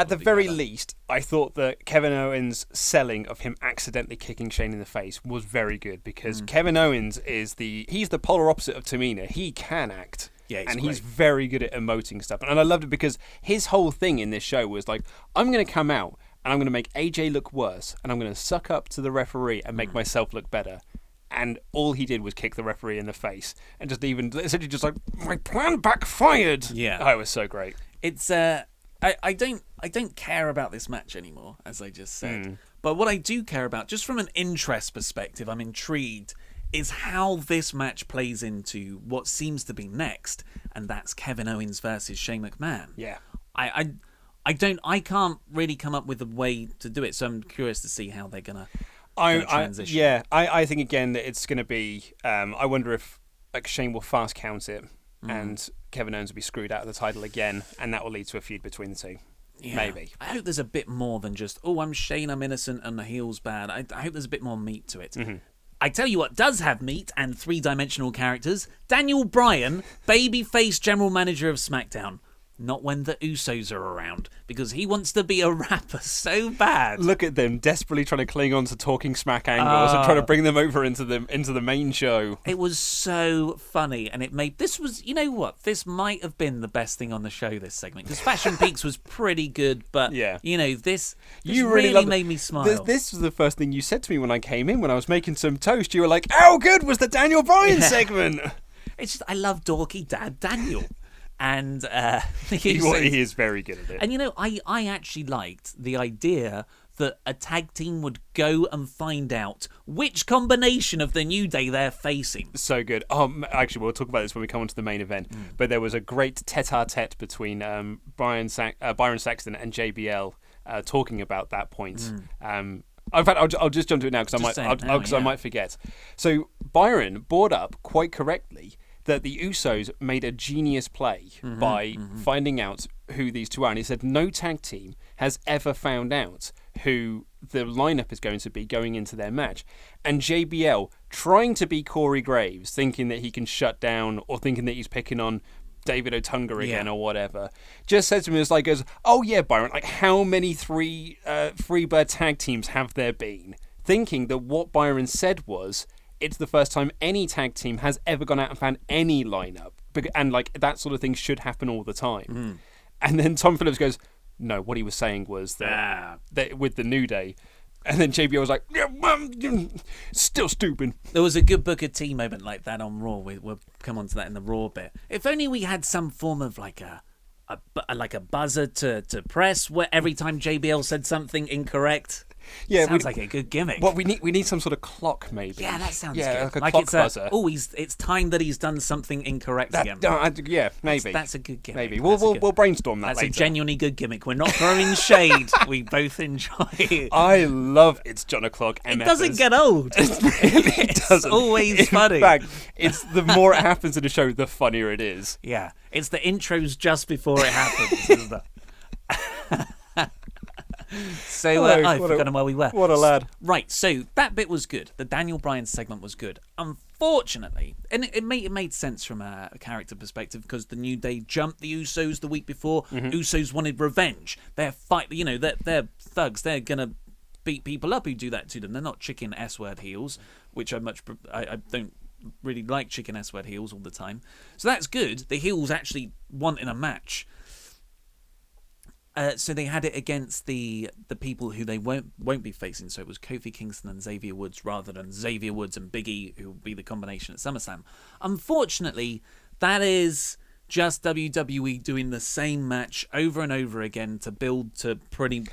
the very least, I thought that Kevin Owens' selling of him accidentally kicking Shane in the face was very good because Kevin Owens he's the polar opposite of Tamina. He can act. Yeah, he's very good at emoting stuff. And I loved it because his whole thing in this show was like, I'm going to come out and I'm going to make AJ look worse and I'm going to suck up to the referee and make myself look better. And all he did was kick the referee in the face and just essentially just like, my plan backfired. Yeah. Oh, it was so great. It's I don't care about this match anymore, as I just said. But what I do care about, just from an interest perspective, I'm intrigued, is how this match plays into what seems to be next, and that's Kevin Owens versus Shane McMahon. Yeah. I can't really come up with a way to do it, so I'm curious to see how they're gonna transition. I think again that it's going to be. I wonder if Shane will fast count it, and Kevin Owens will be screwed out of the title again, and that will lead to a feud between the two. Yeah. Maybe. I hope there's a bit more than just, oh, I'm Shane, I'm innocent, and the heel's bad. I hope there's a bit more meat to it. I tell you what does have meat and three-dimensional characters: Daniel Bryan, babyface general manager of SmackDown. not when the Usos are around, because he wants to be a rapper so bad. Look at them desperately trying to cling on to talking smack angles and trying to bring them over into the main show. It was so funny, and this was, you know what, this might have been the best thing on the show, this segment, because Fashion Peaks was pretty good, but you know, this really made me smile. This was the first thing you said to me when I came in, when I was making some toast. You were like, how good was the Daniel Bryan segment? It's just, I love dorky dad Daniel. And he is very good at it. And you know, I actually liked the idea that a tag team would go and find out which combination of the New Day they're facing. So good. Actually, we'll talk about this when we come on to the main event. But there was a great tete-a-tete between Byron Saxton and JBL talking about that point. In fact, I'll just jump to it now because I might forget. So Byron brought up quite correctly that the Usos made a genius play by finding out who these two are. And he said no tag team has ever found out who the lineup is going to be going into their match. And JBL, trying to be Corey Graves, thinking that he can shut down or thinking that he's picking on David Otunga again or whatever, just said to me, oh yeah, Byron, like how many Freebird tag teams have there been? Thinking that what Byron said was, it's the first time any tag team has ever gone out and found any lineup. And like that sort of thing should happen all the time. And then Tom Phillips goes, no, what he was saying was that with the New Day. And then JBL was like, still stupid. There was a good Booker T moment like that on Raw. We'll come on to that in the Raw bit. If only we had some form of like a buzzer to press where every time JBL said something incorrect. Yeah, sounds like a good gimmick. Well, we need some sort of clock, maybe. Yeah, that sounds good. Like a clock buzzer. It's time that he's done something incorrect again. Yeah, maybe. That's a good gimmick. Maybe we'll brainstorm that later. That's a genuinely good gimmick. We're not throwing shade. We both enjoy it. I love It's John O'Clock. It doesn't get old. It really doesn't. It's always funny. In fact, it's the more it happens in the show, the funnier it is. Yeah, it's the intros just before it happens, isn't it? So I've forgotten where we were. What a lad. Right, so that bit was good. The Daniel Bryan segment was good. Unfortunately, and it made sense from a character perspective because the New Day jumped the Usos the week before. Usos wanted revenge. They're they're thugs. They're gonna beat people up who do that to them. They're not chicken S-word heels, which I don't really like chicken S-word heels all the time. So that's good. The heels actually want in a match. So they had it against the people who they won't be facing. So it was Kofi Kingston and Xavier Woods rather than Xavier Woods and Big E, who will be the combination at SummerSlam. Unfortunately, that is just WWE doing the same match over and over again to build to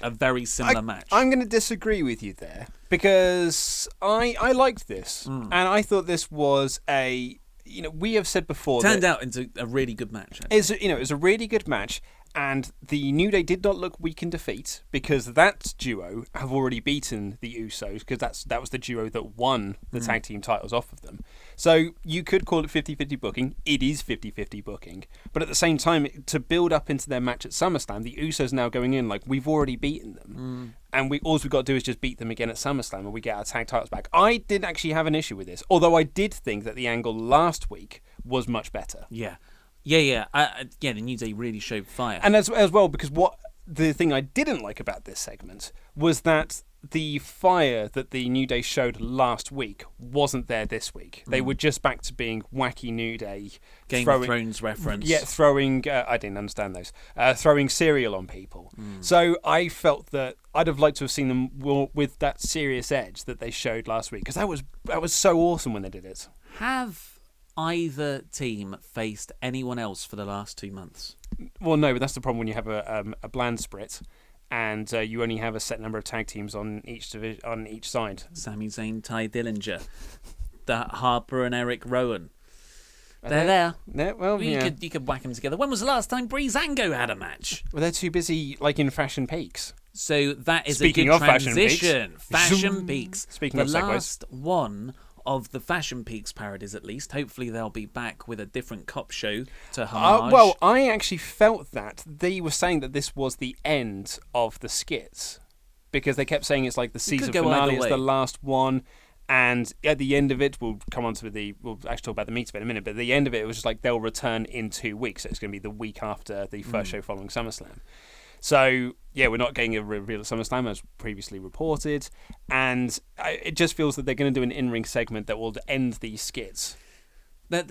a very similar match. I'm going to disagree with you there because I liked this and I thought this was we have said before turned out into a really good match. It was a really good match. And the New Day did not look weak in defeat because that duo have already beaten the Usos because that was the duo that won the tag team titles off of them. So you could call it 50-50 booking. It is 50-50 booking. But at the same time, to build up into their match at SummerSlam, the Usos now going in like, we've already beaten them. And all we've got to do is just beat them again at SummerSlam and we get our tag titles back. I didn't actually have an issue with this, although I did think that the angle last week was much better. Yeah. Yeah. The New Day really showed fire. And as well, because the thing I didn't like about this segment was that the fire that the New Day showed last week wasn't there this week. They were just back to being wacky New Day. Game of Thrones reference. Yeah, I didn't understand those. Throwing cereal on people. So I felt that I'd have liked to have seen them with that serious edge that they showed last week, because that was so awesome when they did it. Have either team faced anyone else for the last 2 months? Well, no, but that's the problem when you have a bland split and you only have a set number of tag teams on each side. Sami Zayn, Ty Dillinger, Harper and Eric Rowan. They're there. Yeah, well, you could whack them together. When was the last time Breezango had a match? Well, they're too busy, like in Fashion Peaks. So that is Speaking a good of transition. Fashion Peaks. Speaking of segues. The last one of the Fashion Peaks parodies, at least. Hopefully they'll be back with a different cop show to homage. Well, I actually felt that they were saying that this was the end of the skits because they kept saying it's like the season finale, it's the last one. And at the end of it, we'll actually talk about the meat of it in a minute, but at the end of it, it was just like they'll return in 2 weeks. So it's going to be the week after the first show following SummerSlam. So, yeah, we're not getting a reveal at SummerSlam as previously reported. And it just feels that they're going to do an in-ring segment that will end these skits.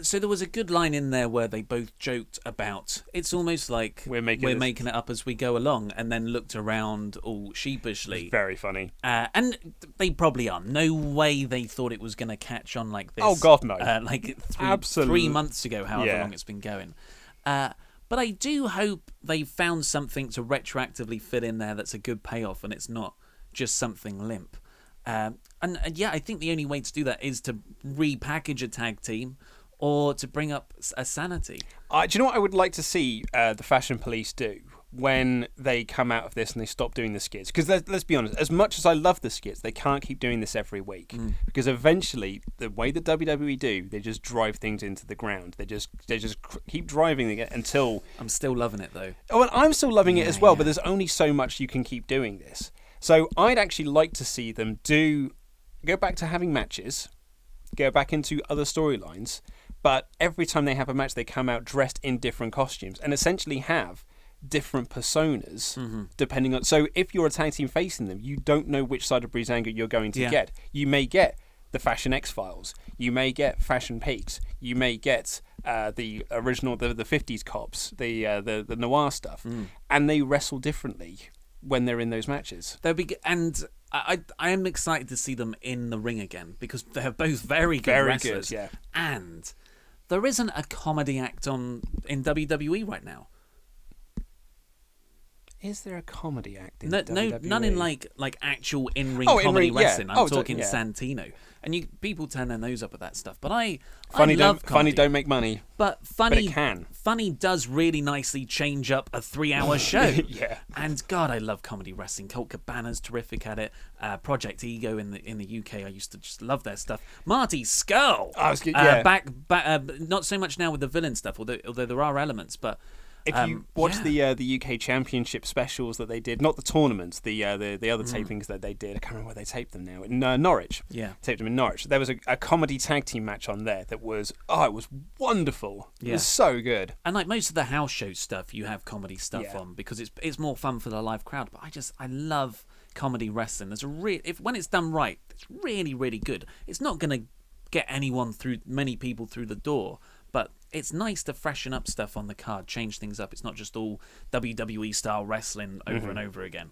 So there was a good line in there where they both joked about it's almost like we're making it up as we go along, and then looked around all sheepishly. It's very funny. And they probably are. No way they thought it was going to catch on like this. Oh, God, no. Like 3 months ago, however long it's been going. But I do hope they found something to retroactively fit in there that's a good payoff, and it's not just something limp. And yeah, I think the only way to do that is to repackage a tag team, or to bring up a sanity. Do you know what I would like to see the Fashion Police do when they come out of this and they stop doing the skits? Because let's be honest, as much as I love the skits, they can't keep doing this every week. Because eventually, the way that WWE do, they just drive things into the ground. They just keep driving it until... I'm still loving it, though. Oh, and I'm still loving it as well, but there's only so much you can keep doing this. So I'd actually like to see them go back to having matches, go back into other storylines, but every time they have a match, they come out dressed in different costumes and essentially have different personas depending on... So if you're a tag team facing them, you don't know which side of Breezango you're going to get. You may get the Fashion X-Files. You may get Fashion Peaks. You may get the original, the 50s cops, the noir stuff. And they wrestle differently when they're in those matches. And I am excited to see them in the ring again, because they're both very good wrestlers. Good, yeah. And there isn't a comedy act in WWE right now. Is there a comedy act in WWE? No, none in like actual in-ring comedy wrestling. I'm talking Santino. And people turn their nose up at that stuff. But I love comedy. Funny don't make money. But it can. Funny does really nicely change up a 3-hour show. Yeah. And God, I love comedy wrestling. Colt Cabana's terrific at it. Project Ego in the UK, I used to just love their stuff. Marty Scurll. Back, not so much now with the villain stuff, although there are elements, but... If you watch the UK Championship specials that they did, not the tournaments, the other tapings that they did, I can't remember where they taped them now, in Norwich. Yeah. Taped them in Norwich. There was a comedy tag team match on there that was, it was wonderful. It was so good. And like most of the house show stuff, you have comedy stuff on because it's more fun for the live crowd. But I love comedy wrestling. There's when it's done right, it's really, really good. It's not going to get many people through the door, but it's nice to freshen up stuff on the card, change things up. It's not just all WWE style wrestling over and over again.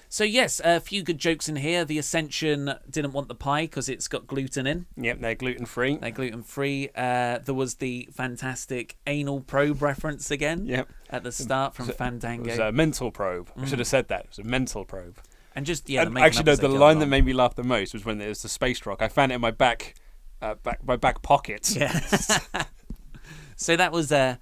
So yes, a few good jokes in here. The Ascension didn't want the pie because it's got gluten in. Yep, they're gluten-free. There was the fantastic anal probe reference again at the start from Fandango. It was a mental probe. I should have said that. It was a mental probe. And just, the line that made me laugh the most was when there was the space rock. I found it in my back pocket. Yeah. So that was that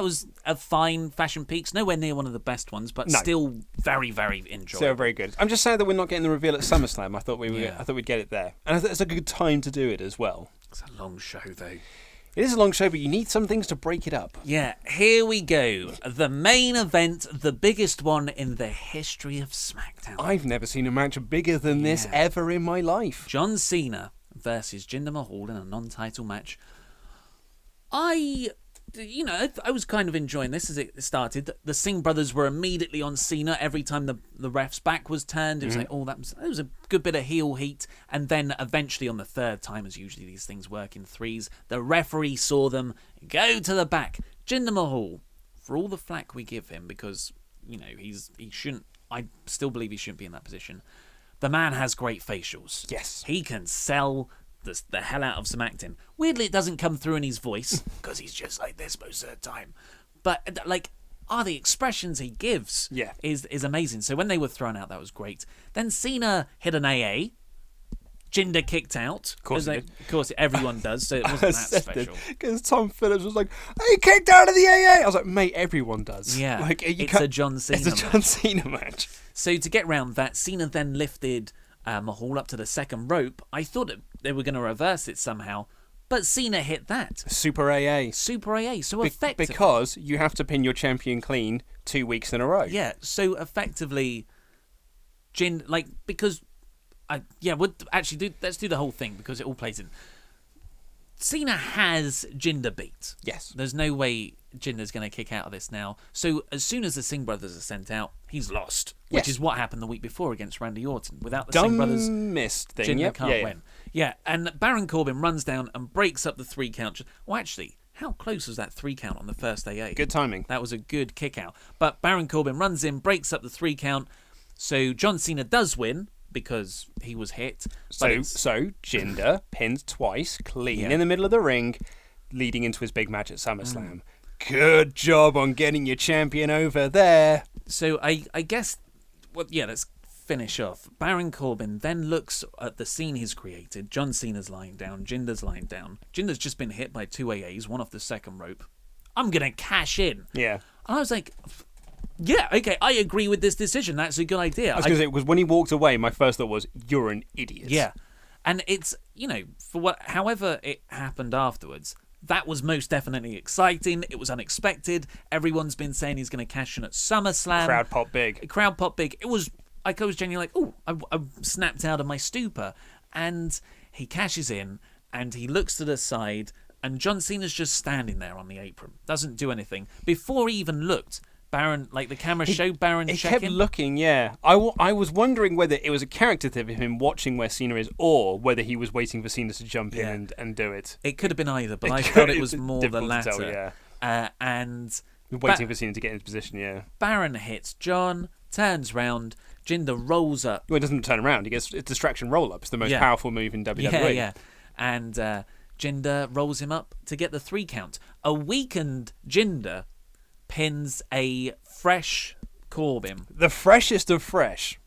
was a fine Fashion Peaks. Nowhere near one of the best ones, but still very, very enjoyable. Still very good. I'm just sad that we're not getting the reveal at SummerSlam. I thought we'd get it there, and I think it's a good time to do it as well. It's a long show, though. It is a long show, but you need some things to break it up. Yeah, here we go. The main event, the biggest one in the history of SmackDown. I've never seen a match bigger than this ever in my life. John Cena versus Jinder Mahal in a non-title match. I was kind of enjoying this as it started. The Singh brothers were immediately on Cena every time the ref's back was turned. It was like, that was a good bit of heel heat. And then eventually on the third time, as usually these things work in threes, the referee saw them go to the back. Jinder Mahal, for all the flack we give him, because he shouldn't. I still believe he shouldn't be in that position. The man has great facials. Yes, he can sell the hell out of some acting. Weirdly, it doesn't come through in his voice because he's just like this most of the time. But the expressions he gives is amazing. So when they were thrown out, that was great. Then Cena hit an AA. Jinder kicked out. Of course, everyone does, so it wasn't that special. Because Tom Phillips was like, he kicked out of the AA. I was like, mate, everyone does. Yeah, it's a John Cena match. So to get round that, Cena then lifted Mahal up to the second rope. I thought they were going to reverse it somehow, but Cena hit that. Super AA. So effectively... Because you have to pin your champion clean 2 weeks in a row. Yeah, so effectively, because let's do the whole thing because it all plays in. Cena has Jinder beat. Yes. There's no way Jinder's going to kick out of this now. So as soon as the Singh brothers are sent out, he's lost, which is what happened the week before against Randy Orton. Without the Singh brothers, missed thing. Jinder can't win. Yeah, and Baron Corbin runs down and breaks up the 3 count. Well, actually, how close was that 3 count on the first AA? Good timing. That was a good kick out. But Baron Corbin runs in, breaks up the 3 count. So John Cena does win because he was hit. So Jinder pins twice, clean in the middle of the ring, leading into his big match at SummerSlam. Good job on getting your champion over there. So I guess, let's finish off. Baron Corbin then looks at the scene he's created. John Cena's lying down, Jinder's lying down. Jinder's just been hit by 2 AAs, one off the second rope. I'm going to cash in. Yeah. And I was like, yeah, okay, I agree with this decision. That's a good idea. I was going to say, because when he walked away, my first thought was, you're an idiot. Yeah. And it's, however it happened afterwards, that was most definitely exciting. It was unexpected. Everyone's been saying he's going to cash in at SummerSlam. Crowd pop big. It was, I was genuinely like, I snapped out of my stupor. And he cashes in, and he looks to the side, and John Cena's just standing there on the apron. Doesn't do anything. Before he even looked, Baron, the camera showed Baron checking. He kept looking, yeah. I was wondering whether it was a character thing of him watching where Cena is, or whether he was waiting for Cena to jump in and do it. It could have been either, but I thought it was more the latter. To tell, and waiting for Cena to get in his position, yeah. Baron hits John, turns round, Jinder rolls up. Well, he doesn't turn around. He gets a distraction roll-up. It's the most powerful move in WWE. Yeah. And Jinder rolls him up to get the 3 count. A weakened Jinder pins a fresh Corbin. The freshest of fresh.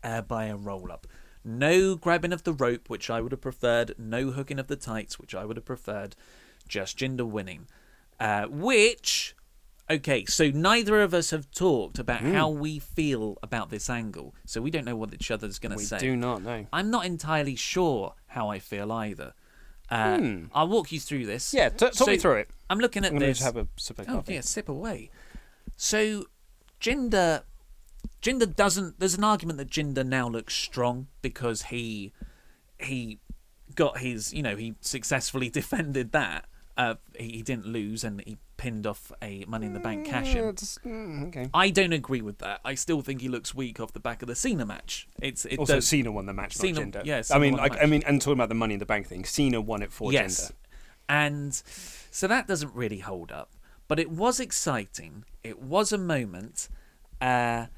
By a roll-up. No grabbing of the rope, which I would have preferred. No hooking of the tights, which I would have preferred. Just Jinder winning. Okay, so neither of us have talked about how we feel about this angle. So we don't know what each other's going to say. We do not know. I'm not entirely sure how I feel either. I'll walk you through this. Yeah, talk me through it. I'm looking at this. I'm going to have a sip of coffee. Oh, yeah, sip away. So, Jinder doesn't... There's an argument that Jinder now looks strong because he got his... he successfully defended that. He didn't lose and he pinned off a Money in the Bank cash-in. Okay. I don't agree with that. I still think he looks weak off the back of the Cena match. Cena won the match, not Jinder. Yeah, and talking about the Money in the Bank thing, Cena won it for Jinder. And so that doesn't really hold up. But it was exciting. It was a moment. And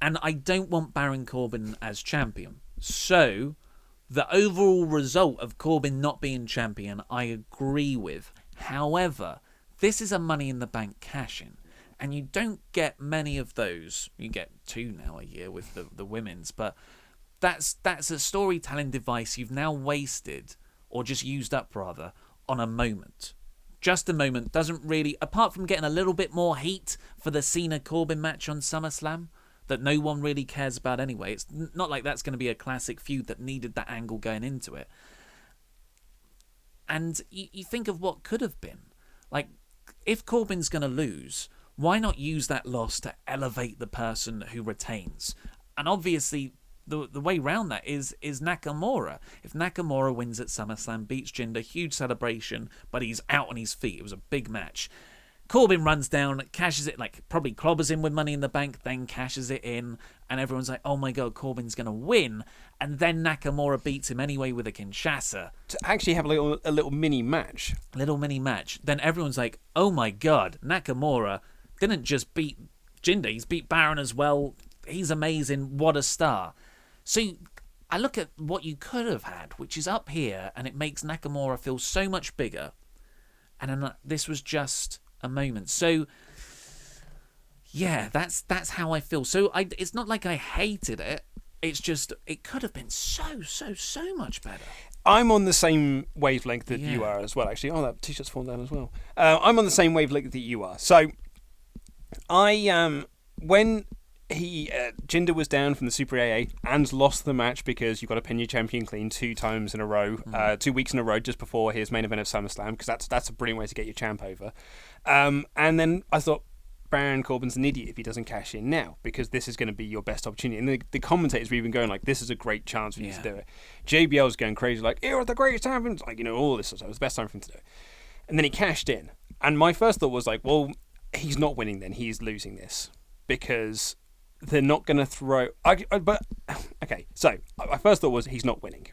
I don't want Baron Corbin as champion. So the overall result of Corbin not being champion, I agree with. However, this is a Money in the Bank cash-in, and you don't get many of those. You get 2 now a year with the women's, but that's a storytelling device you've now wasted, or just used up rather, on a moment. Just a moment. Doesn't really, apart from getting a little bit more heat for the Cena-Corbin match on SummerSlam, that no one really cares about anyway. It's not like that's going to be a classic feud that needed that angle going into it. And you think of what could have been. If Corbin's going to lose, why not use that loss to elevate the person who retains? And obviously, the way round that is Nakamura. If Nakamura wins at SummerSlam, beats Jinder, huge celebration, but he's out on his feet. It was a big match. Corbin runs down, cashes it, probably clobbers him with Money in the Bank, then cashes it in, and everyone's like, oh my god, Corbin's going to win. And then Nakamura beats him anyway with a Kinshasa. To actually have a little mini match. Then everyone's like, oh my god, Nakamura didn't just beat Jinder, he's beat Baron as well. He's amazing, what a star. So I look at what you could have had, which is up here, and it makes Nakamura feel so much bigger. And then this was just a moment. So yeah, that's how I feel. So it's not like I hated it. It's just it could have been so much better. I'm on the same wavelength that you are as well, actually. Oh, that t-shirt's fallen down as well. I'm on the same wavelength that you are. So when Jinder was down from the Super AA and lost the match because you've got to pin your champion clean 2 times in a row, 2 weeks in a row just before his main event of SummerSlam, because that's a brilliant way to get your champ over. And then I thought, Baron Corbin's an idiot if he doesn't cash in now, because this is going to be your best opportunity. And the commentators were even going like, this is a great chance for you to do it. JBL's going crazy like, it was the greatest time for him. Like, all this stuff. It was the best time for him to do it. And then he cashed in. And my first thought was like, well, he's not winning then. He's losing this. Because they're not going to throw... But, okay, so my first thought was he's not winning.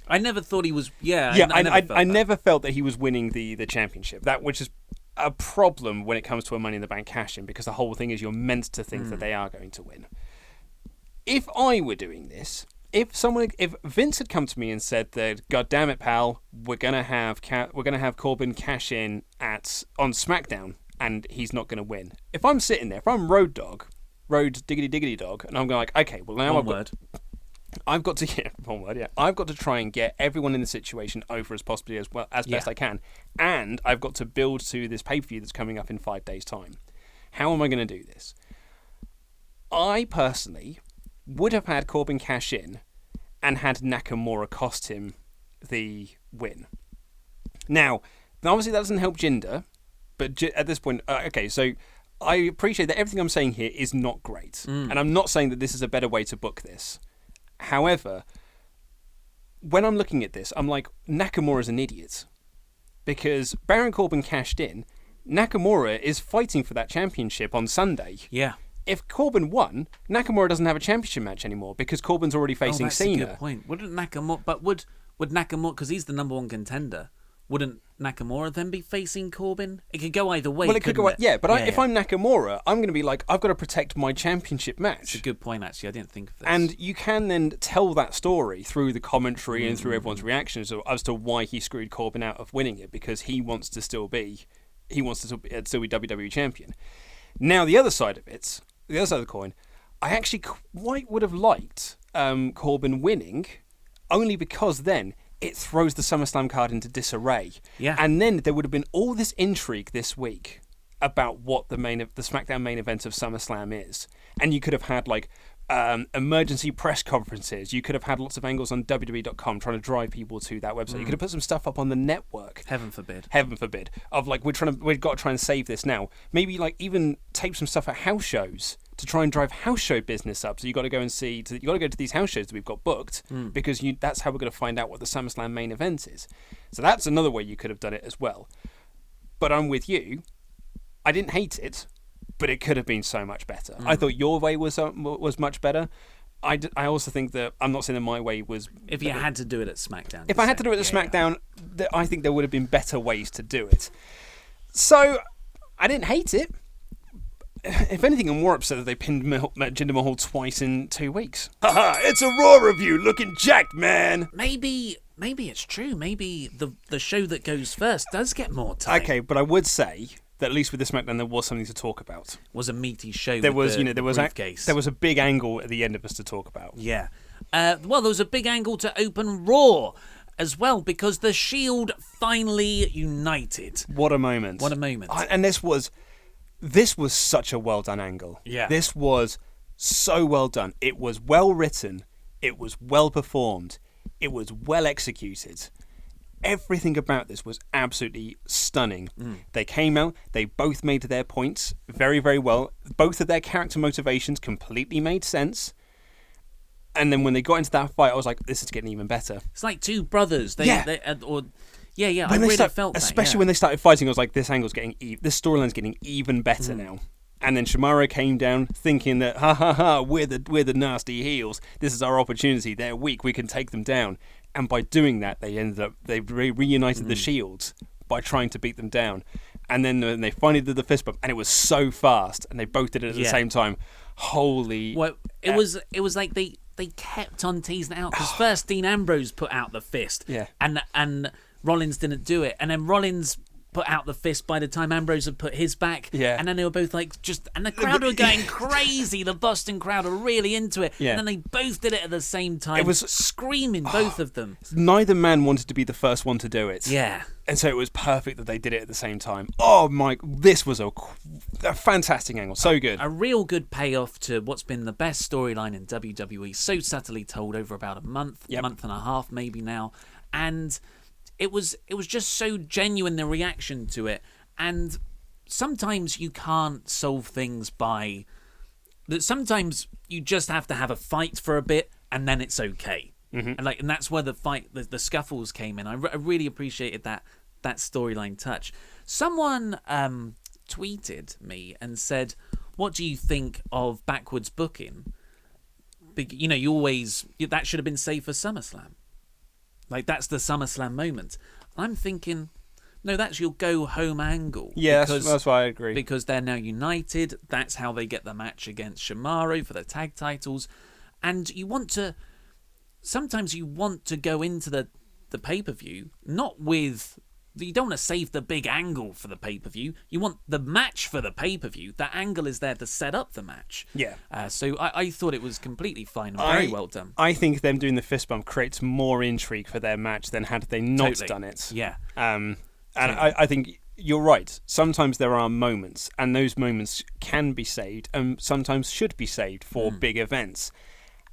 I never thought he was... I never felt that he was winning the championship. Which is a problem when it comes to a Money in the Bank cash-in, because the whole thing is you're meant to think that they are going to win. If I were doing this, if Vince had come to me and said that, God damn it, pal, we're gonna have Corbin cash in on SmackDown, and he's not gonna win. If I'm sitting there, if I'm Road Diggity Dog, and I'm going like, okay, well now I've got to try and get everyone in the situation over as possibly as best I can, and I've got to build to this pay-per-view that's coming up in 5 days' time. How am I going to do this? I personally would have had Corbin cash in and had Nakamura cost him the win. Now, obviously that doesn't help Jinder, but at this point, okay, so I appreciate that everything I'm saying here is not great, and I'm not saying that this is a better way to book this. However, when I'm looking at this, I'm like, Nakamura's an idiot. Because Baron Corbin cashed in, Nakamura is fighting for that championship on Sunday. Yeah. If Corbin won, Nakamura doesn't have a championship match anymore because Corbin's already facing Cena. That's a good point. Wouldn't Nakamura... But would Nakamura... Because he's the number one contender... Wouldn't Nakamura then be facing Corbin? It could go either way. Well, it could go. Yeah, but if I'm Nakamura, I'm going to be like, I've got to protect my championship match. That's a good point, actually. I didn't think of this. And you can then tell that story through the commentary and through everyone's reactions as to why he screwed Corbin out of winning it, because he wants to still be WWE champion. Now, the other side of it, the other side of the coin, I actually quite would have liked Corbin winning, only because then it throws the SummerSlam card into disarray. Yeah. And then there would have been all this intrigue this week about what the SmackDown main event of SummerSlam is. And you could have had like emergency press conferences. You could have had lots of angles on WWE.com trying to drive people to that website. You could have put some stuff up on the network. Heaven forbid. Of like, we've got to try and save this now. Maybe like even tape some stuff at house shows to try and drive house show business up. So you got to go and you got to go to these house shows that we've got booked, because that's how we're going to find out what the SummerSlam main event is. So that's another way you could have done it as well. But I'm with you. I didn't hate it, but it could have been so much better. I thought your way was much better. I also think that I'm not saying that my way was... If you had to do it at SmackDown. If I had to do it at SmackDown, I think there would have been better ways to do it. So I didn't hate it. If anything, I'm more upset that they pinned Jinder Mahal twice in 2 weeks. Haha, it's a Raw review, looking jacked, man. Maybe it's true. Maybe the show that goes first does get more time. Okay, but I would say that at least with this SmackDown, there was something to talk about. It was a meaty show. There was a big angle at the end of us to talk about. Yeah. Well, there was a big angle to open Raw as well, because the Shield finally united. What a moment. And this was such a well done angle. Yeah. This was so well done. It was well written. It was well performed. It was well executed. Everything about this was absolutely stunning. They came out, they both made their points very, very well. Both of their character motivations completely made sense. And then when they got into that fight, I was like, this is getting even better. It's like two brothers. I really felt that. Especially when they started fighting, I was like, this storyline's getting even better now. And then Shimara came down thinking that, we're the nasty heels. This is our opportunity. They're weak. We can take them down. And by doing that, they reunited the Shield by trying to beat them down. And then they finally did the fist bump, and it was so fast, and they both did it at the same time. Holy! Well, it was like they kept on teasing it out, because first Dean Ambrose put out the fist, and Rollins didn't do it, and then Rollins put out the fist by the time Ambrose had put his back, and then they were both like and the crowd were going crazy. The Boston crowd were really into it, and then they both did it at the same time. It was screaming, both of them. Neither man wanted to be the first one to do it. Yeah. And so it was perfect that they did it at the same time. Oh my, this was a fantastic angle. So good. A real good payoff to what's been the best storyline in WWE. So subtly told over about a month and a half maybe now. And it was just so genuine, the reaction to it. And sometimes you can't solve things by... That sometimes you just have to have a fight for a bit and then it's okay. And that's where the fight, the scuffles came in. I really appreciated that storyline touch. Someone tweeted me and said, "What do you think of backwards booking? You always that should have been saved for SummerSlam. Like that's the SummerSlam moment." I'm thinking, no, that's your go home angle. Yeah, that's why I agree. Because they're now united. That's how they get the match against Shimaro for the tag titles, and sometimes you want to go into the pay-per-view not with... You don't want to save the big angle for the pay-per-view. You want the match for the pay-per-view. That angle is there to set up the match. Yeah. So I thought it was completely fine and very well done. I think them doing the fist bump creates more intrigue for their match than had they not done it. Yeah. And I think you're right. Sometimes there are moments, and those moments can be saved and sometimes should be saved for big events.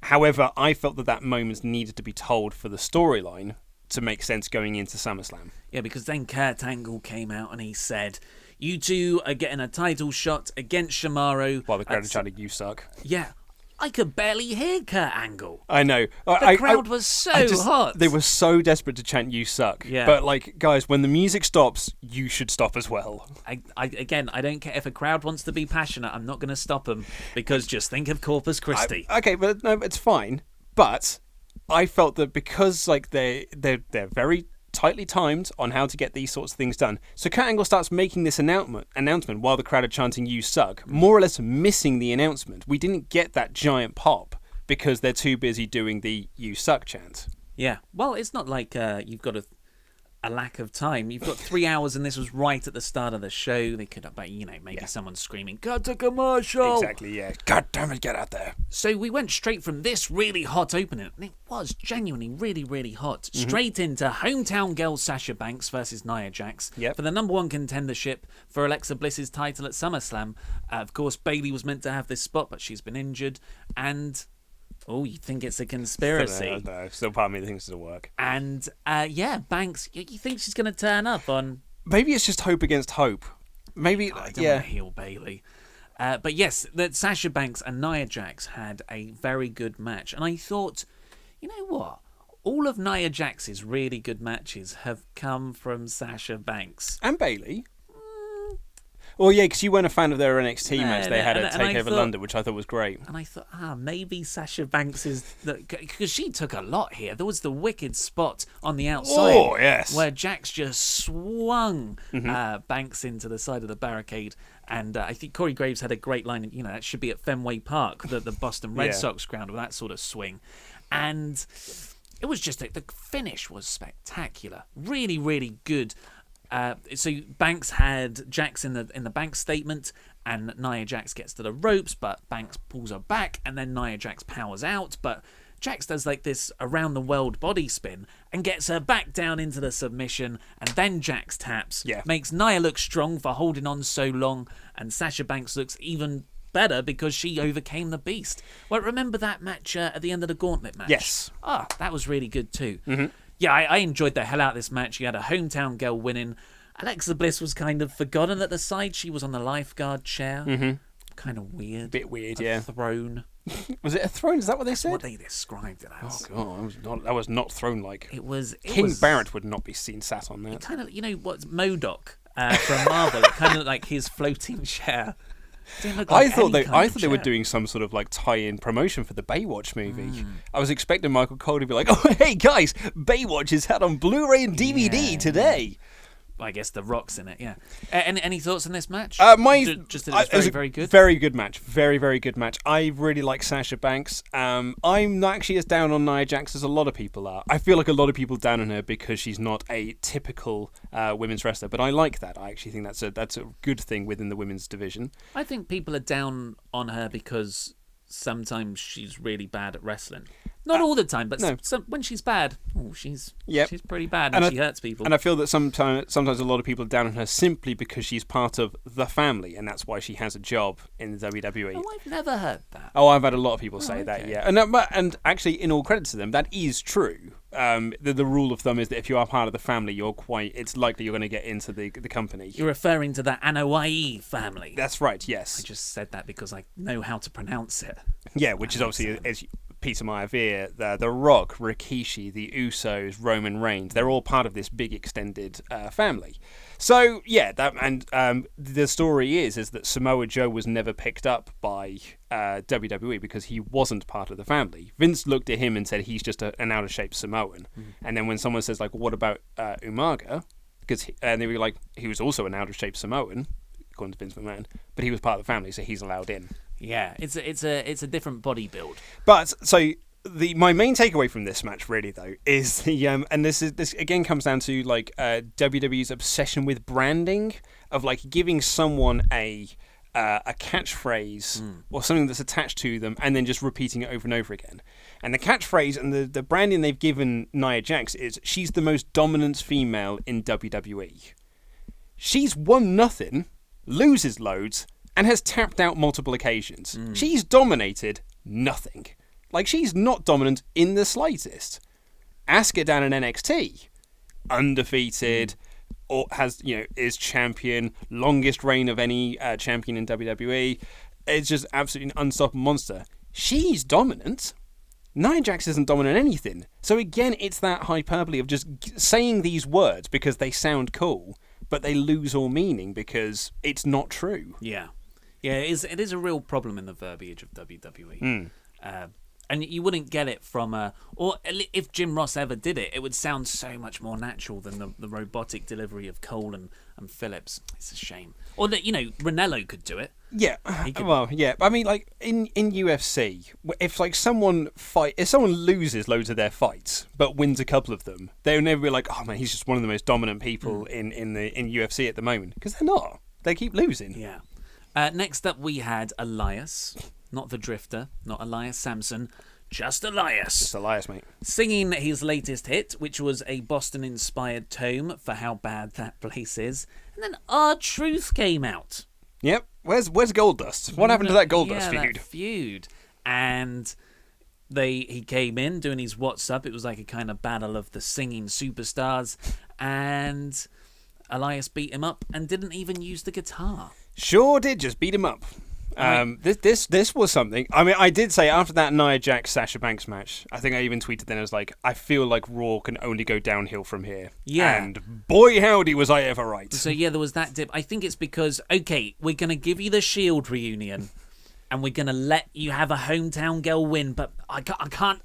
However, I felt that moment needed to be told for the storyline to make sense going into SummerSlam. Yeah, because then Kurt Angle came out and he said, "You two are getting a title shot against Shimaro." While the crowd are chanting, "You suck." Yeah. I could barely hear Kurt Angle. I know. The crowd was so hot. They were so desperate to chant "You suck." Yeah. But, guys, when the music stops, you should stop as well. I don't care if a crowd wants to be passionate. I'm not going to stop them because just think of Corpus Christi. Okay, but no, it's fine. But I felt that because, they're very tightly timed on how to get these sorts of things done. So Kurt Angle starts making this announcement while the crowd are chanting "You suck," more or less missing the announcement. We didn't get that giant pop because they're too busy doing the "You suck" chant. Yeah. Well, it's not like you've got a lack of time. You've got 3 hours and this was right at the start of the show. They could have, maybe someone screaming, "Cut to commercial!" Exactly, yeah. God damn it, get out there. So we went straight from this really hot opening, and it was genuinely really, really hot, straight into hometown girl Sasha Banks versus Nia Jax for the number one contendership for Alexa Bliss's title at SummerSlam. Of course, Bayley was meant to have this spot, but she's been injured, and... Oh, you think it's a conspiracy? No, still part of me thinks it'll work. And, Banks, you think she's going to turn up on... Maybe it's just hope against hope. Maybe, I don't want to heel Bayley. But yes, that Sasha Banks and Nia Jax had a very good match. And I thought, you know what? All of Nia Jax's really good matches have come from Sasha Banks. And Bayley. Well, yeah, because you weren't a fan of their NXT match they had at TakeOver London, which I thought was great. And I thought, maybe Sasha Banks is... Because she took a lot here. There was the wicked spot on the outside. Oh, yes. Where Jax just swung Banks into the side of the barricade. And I think Corey Graves had a great line, that should be at Fenway Park, the Boston Red Sox ground, with that sort of swing. And it was just... The finish was spectacular. Really, really good. So Banks had Jax in the Banks statement, and Nia Jax gets to the ropes, but Banks pulls her back, and then Nia Jax powers out, but Jax does this around the world body spin and gets her back down into the submission, and then Jax taps, makes Nia look strong for holding on so long, and Sasha Banks looks even better because she overcame the beast. Well, remember that match at the end of the Gauntlet match? Yes. That was really good too. Yeah, I enjoyed the hell out of this match. You had a hometown girl winning. Alexa Bliss was kind of forgotten at the side. She was on the lifeguard chair. Kind of weird. Bit weird, Throne. Was it a throne? Is that what they said? That's what they described it as. Oh, God. That was not throne-like. King Barrett would not be seen sat on that. Kind of, what's MODOK from Marvel? It kind of looked like his floating chair. I thought they were doing some sort of tie-in promotion for the Baywatch movie. I was expecting Michael Cole to be like, "Oh, hey guys, Baywatch is out on Blu-ray and DVD today." I guess The Rock's in it, yeah. Any thoughts on this match? Just that it was very good? Very good match. Very, very good match. I really like Sasha Banks. I'm not actually as down on Nia Jax as a lot of people are. I feel like a lot of people down on her because she's not a typical women's wrestler, but I like that. I actually think that's a good thing within the women's division. I think people are down on her because sometimes she's really bad at wrestling. Not all the time, but when she's bad, she's pretty bad and she hurts people. And I feel that sometimes a lot of people are down on her simply because she's part of the family, and that's why she has a job in the WWE. Oh, I've never heard that. Oh, I've had a lot of people say that, yeah. And actually, in all credit to them, that is true. the rule of thumb is that if you are part of the family, it's likely you're going to get into the company. You're referring to the Anoa'i family. That's right, yes. I just said that because I know how to pronounce it. Yeah, which is obviously, as Peter Maivia, the Rock, Rikishi, the Usos, Roman Reigns, they're all part of this big extended family. So, yeah, the story is that Samoa Joe was never picked up by WWE because he wasn't part of the family. Vince looked at him and said he's just an out-of-shape Samoan. And then when someone says, like, what about Umaga? And they were like, he was also an out-of-shape Samoan, according to Vince McMahon, but he was part of the family, so he's allowed in. Yeah, it's a different body build. But so my main takeaway from this match really though is the and this again comes down to like WWE's obsession with branding of like giving someone a catchphrase or something that's attached to them and then just repeating it over and over again. And the catchphrase and the branding they've given Nia Jax is she's the most dominant female in WWE. She's won nothing, loses loads, and has tapped out multiple occasions. She's dominated nothing. Like, she's not dominant in the slightest. Asuka down in NXT, undefeated, or is champion, longest reign of any champion in WWE. It's just absolutely an unstoppable monster. She's dominant. Nia Jax isn't dominant in anything. So again, it's that hyperbole of just saying these words because they sound cool, but they lose all meaning because it's not true. Yeah. Yeah, it is a real problem in the verbiage of WWE. And you wouldn't get it from or if Jim Ross ever did it, it would sound so much more natural than the robotic delivery of Cole and Phillips. It's a shame. Or that, Ranello could do it. Yeah, well, yeah. I mean, like in UFC, if like someone loses loads of their fights but wins a couple of them, they'll never be like, oh man, he's just one of the most dominant people in UFC at the moment, because they're not. They keep losing. Yeah. Next up, we had Elias, not the Drifter, not Elias Sampson, just Elias. Just Elias, mate. Singing his latest hit, which was a Boston-inspired tome for how bad that place is. And then R-Truth came out. Yep. Where's Goldust? What happened to that Goldust feud? That feud. And he came in doing his What's Up. It was like a kind of battle of the singing superstars. And Elias beat him up and didn't even use the guitar. Sure did, just beat him up. This was something. I mean, I did say after that Nia Jax Sasha Banks match, I think I even tweeted then, I was like, I feel like Raw can only go downhill from here. Yeah. And boy howdy was I ever right. So yeah, there was that dip. I think it's because, okay, we're going to give you the Shield reunion and we're going to let you have a hometown girl win, but I can't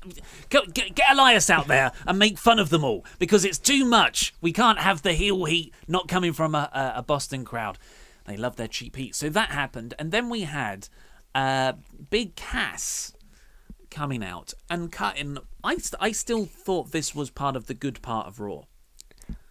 get Elias out there and make fun of them all because it's too much. We can't have the heel heat not coming from a Boston crowd. They love their cheap heat. So that happened. And then we had Big Cass coming out and cutting. I still thought this was part of the good part of Raw.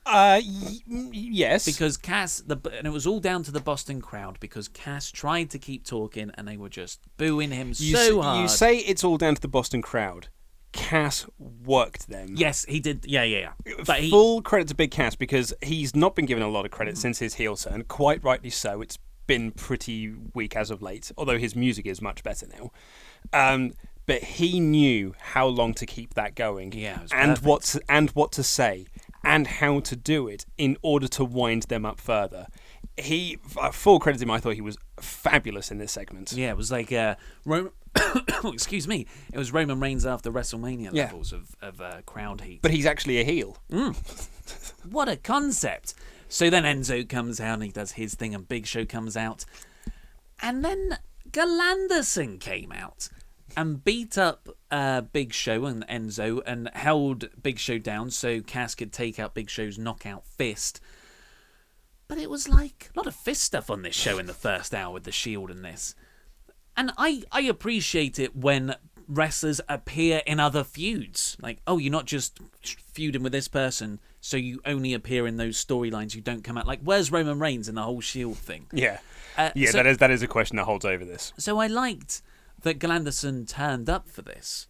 Yes. Because Cass, and it was all down to the Boston crowd because Cass tried to keep talking and they were just booing him so hard. You say it's all down to the Boston crowd. Cass worked them. Yes, he did. Yeah. But full credit to Big Cass because he's not been given a lot of credit since his heel turn. Quite rightly so. It's been pretty weak as of late, although his music is much better now. But he knew how long to keep that going, and what to say, and how to do it in order to wind them up further. Full credit to him. I thought he was fabulous in this segment. Yeah, it was like excuse me. It was Roman Reigns after WrestleMania levels of crowd heat. But he's actually a heel. What a concept. So then Enzo comes out and he does his thing and Big Show comes out. And then Galanderson came out and beat up Big Show and Enzo and held Big Show down so Cass could take out Big Show's knockout fist. But it was like a lot of fist stuff on this show in the first hour with the Shield and this. And I appreciate it when wrestlers appear in other feuds. Like, oh, you're not just feuding with this person, so you only appear in those storylines. You don't come out. Like, where's Roman Reigns in the whole Shield thing? Yeah. So, that is a question that holds over this. So I liked that Galanderson turned up for this.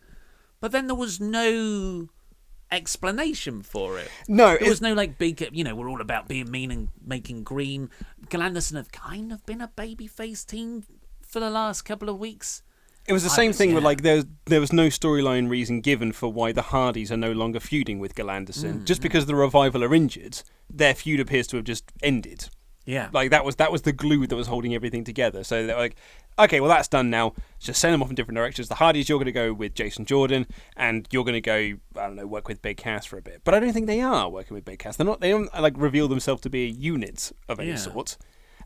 But then there was no explanation for it. No. There was no, like, big, we're all about being mean and making green. Galanderson have kind of been a babyface team for the last couple of weeks. It was the same thing with like there was no storyline reason given for why the Hardys are no longer feuding with Gil Anderson. Just because the Revival are injured, their feud appears to have just ended. Yeah. Like that was the glue that was holding everything together. So they're like, okay, well that's done now. Just send them off in different directions. The Hardys, you're going to go with Jason Jordan, and you're going to go, I don't know, work with Big Cass for a bit. But I don't think they are working with Big Cass. They don't like reveal themselves to be a unit of any sort.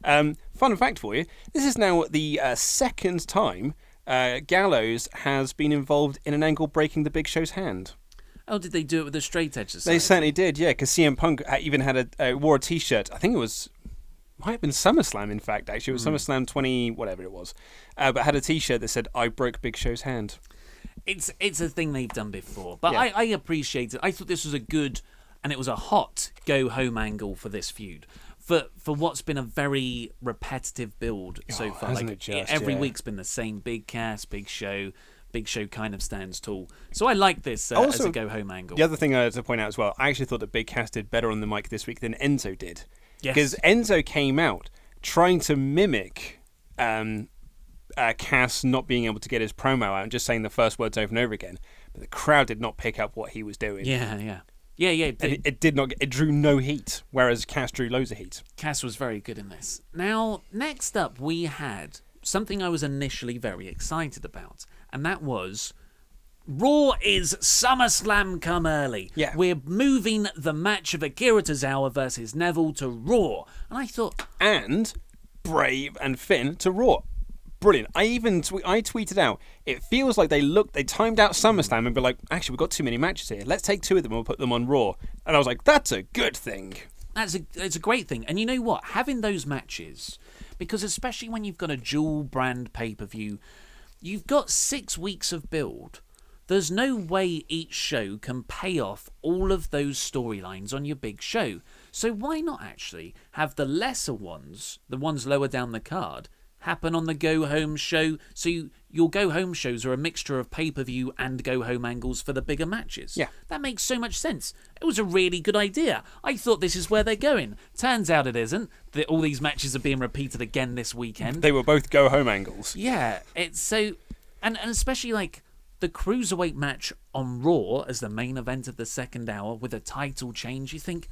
Fun fact for you: this is now the second time Gallows has been involved in an angle breaking the Big Show's hand. Oh, did they do it with the Straight Edge Society? They certainly did, yeah. Because CM Punk even had wore a T-shirt. I think it was. Might have been SummerSlam, in fact, actually. It was SummerSlam 20, whatever it was. But had a T-shirt that said, I broke Big Show's hand. It's a thing they've done before. But yeah. I appreciate it. I thought this was a good, and it was a hot go-home angle for this feud. For what's been a very repetitive build so far. Hasn't it just, every week's been the same. Big Cass, Big Show. Big Show kind of stands tall. So I like this as a go-home angle. The other thing I had to point out as well, I actually thought that Big Cass did better on the mic this week than Enzo did. Yes. Because Enzo came out trying to mimic Cass not being able to get his promo out and just saying the first words over and over again. But the crowd did not pick up what he was doing. Yeah. It did not. It drew no heat, whereas Cass drew loads of heat. Cass was very good in this. Now, next up, we had something I was initially very excited about, and that was Raw is SummerSlam come early. Yeah. We're moving the match of Akira Tozawa versus Neville to Raw. And I thought... And Brave and Finn to Raw. Brilliant. I tweeted out, it feels like they timed out SummerSlam and be like, actually, we've got too many matches here. Let's take two of them and we'll put them on Raw. And I was like, that's a good thing. It's a great thing. And you know what? Having those matches, because especially when you've got a dual brand pay-per-view, you've got 6 weeks of build. There's no way each show can pay off all of those storylines on your big show. So why not actually have the lesser ones, the ones lower down the card, happen on the go-home show? So your go-home shows are a mixture of pay-per-view and go-home angles for the bigger matches. Yeah. That makes so much sense. It was a really good idea. I thought this is where they're going. Turns out it isn't. All these matches are being repeated again this weekend. They were both go-home angles. Yeah, it's so... And especially, like, the Cruiserweight match on Raw as the main event of the second hour with a title change, you think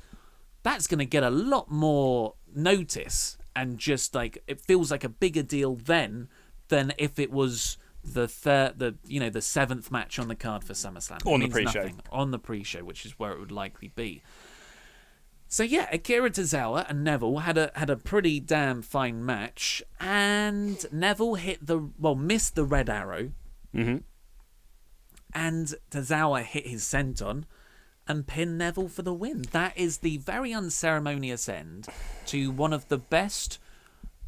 that's going to get a lot more notice and just, like, it feels like a bigger deal then than if it was the seventh match on the card for SummerSlam. On the pre-show. On the pre-show, which is where it would likely be. So yeah, Akira Tozawa and Neville had a pretty damn fine match, and Neville missed the red arrow, and Tozawa hit his senton and pinned Neville for the win. That is the very unceremonious end to one of the best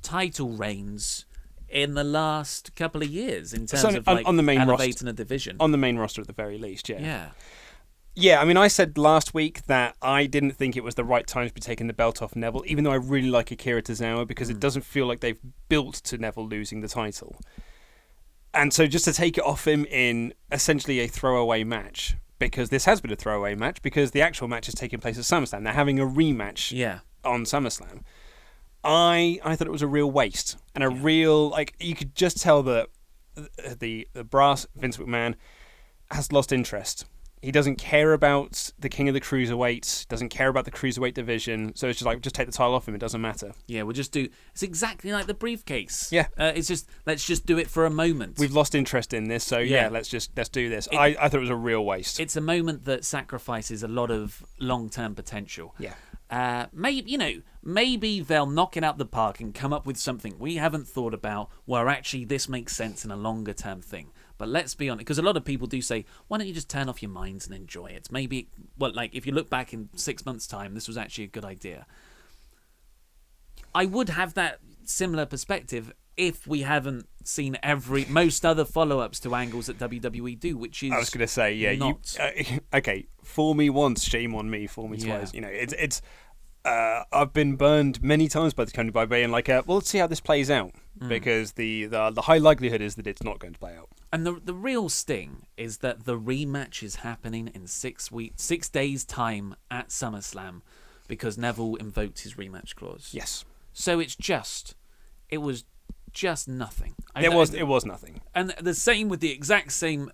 title reigns in the last couple of years in terms of on the main elevating a division. On the main roster at the very least, yeah. Yeah. Yeah, I mean, I said last week that I didn't think it was the right time to be taking the belt off Neville, even though I really like Akira Tozawa, because it doesn't feel like they've built to Neville losing the title. And so just to take it off him in essentially a throwaway match, because this has been a throwaway match, because the actual match is taking place at SummerSlam. They're having a rematch on SummerSlam. I thought it was a real waste, and a real, like, you could just tell that the brass, Vince McMahon, has lost interest. He doesn't care about the King of the Cruiserweights, doesn't care about the Cruiserweight division, so it's just like, just take the title off him, it doesn't matter. Yeah, it's exactly like the briefcase. Yeah. It's just, let's just do it for a moment. We've lost interest in this, so let's do this. I thought it was a real waste. It's a moment that sacrifices a lot of long-term potential. Yeah. Maybe they'll knock it out the park and come up with something we haven't thought about where actually this makes sense in a longer-term thing. But let's be honest, because a lot of people do say, why don't you just turn off your minds and enjoy it? Maybe, if you look back in 6 months' time, this was actually a good idea. I would have that similar perspective if we haven't seen most other follow-ups to angles that WWE do, which is I was going to say, okay, fool me once, shame on me, fool me twice. You know, it's I've been burned many times by the company by being like, well, let's see how this plays out, because the high likelihood is that it's not going to play out. And the real sting is that the rematch is happening in 6 days' time at SummerSlam, because Neville invoked his rematch clause. Yes. So it was just nothing. It was nothing. And the same with the exact same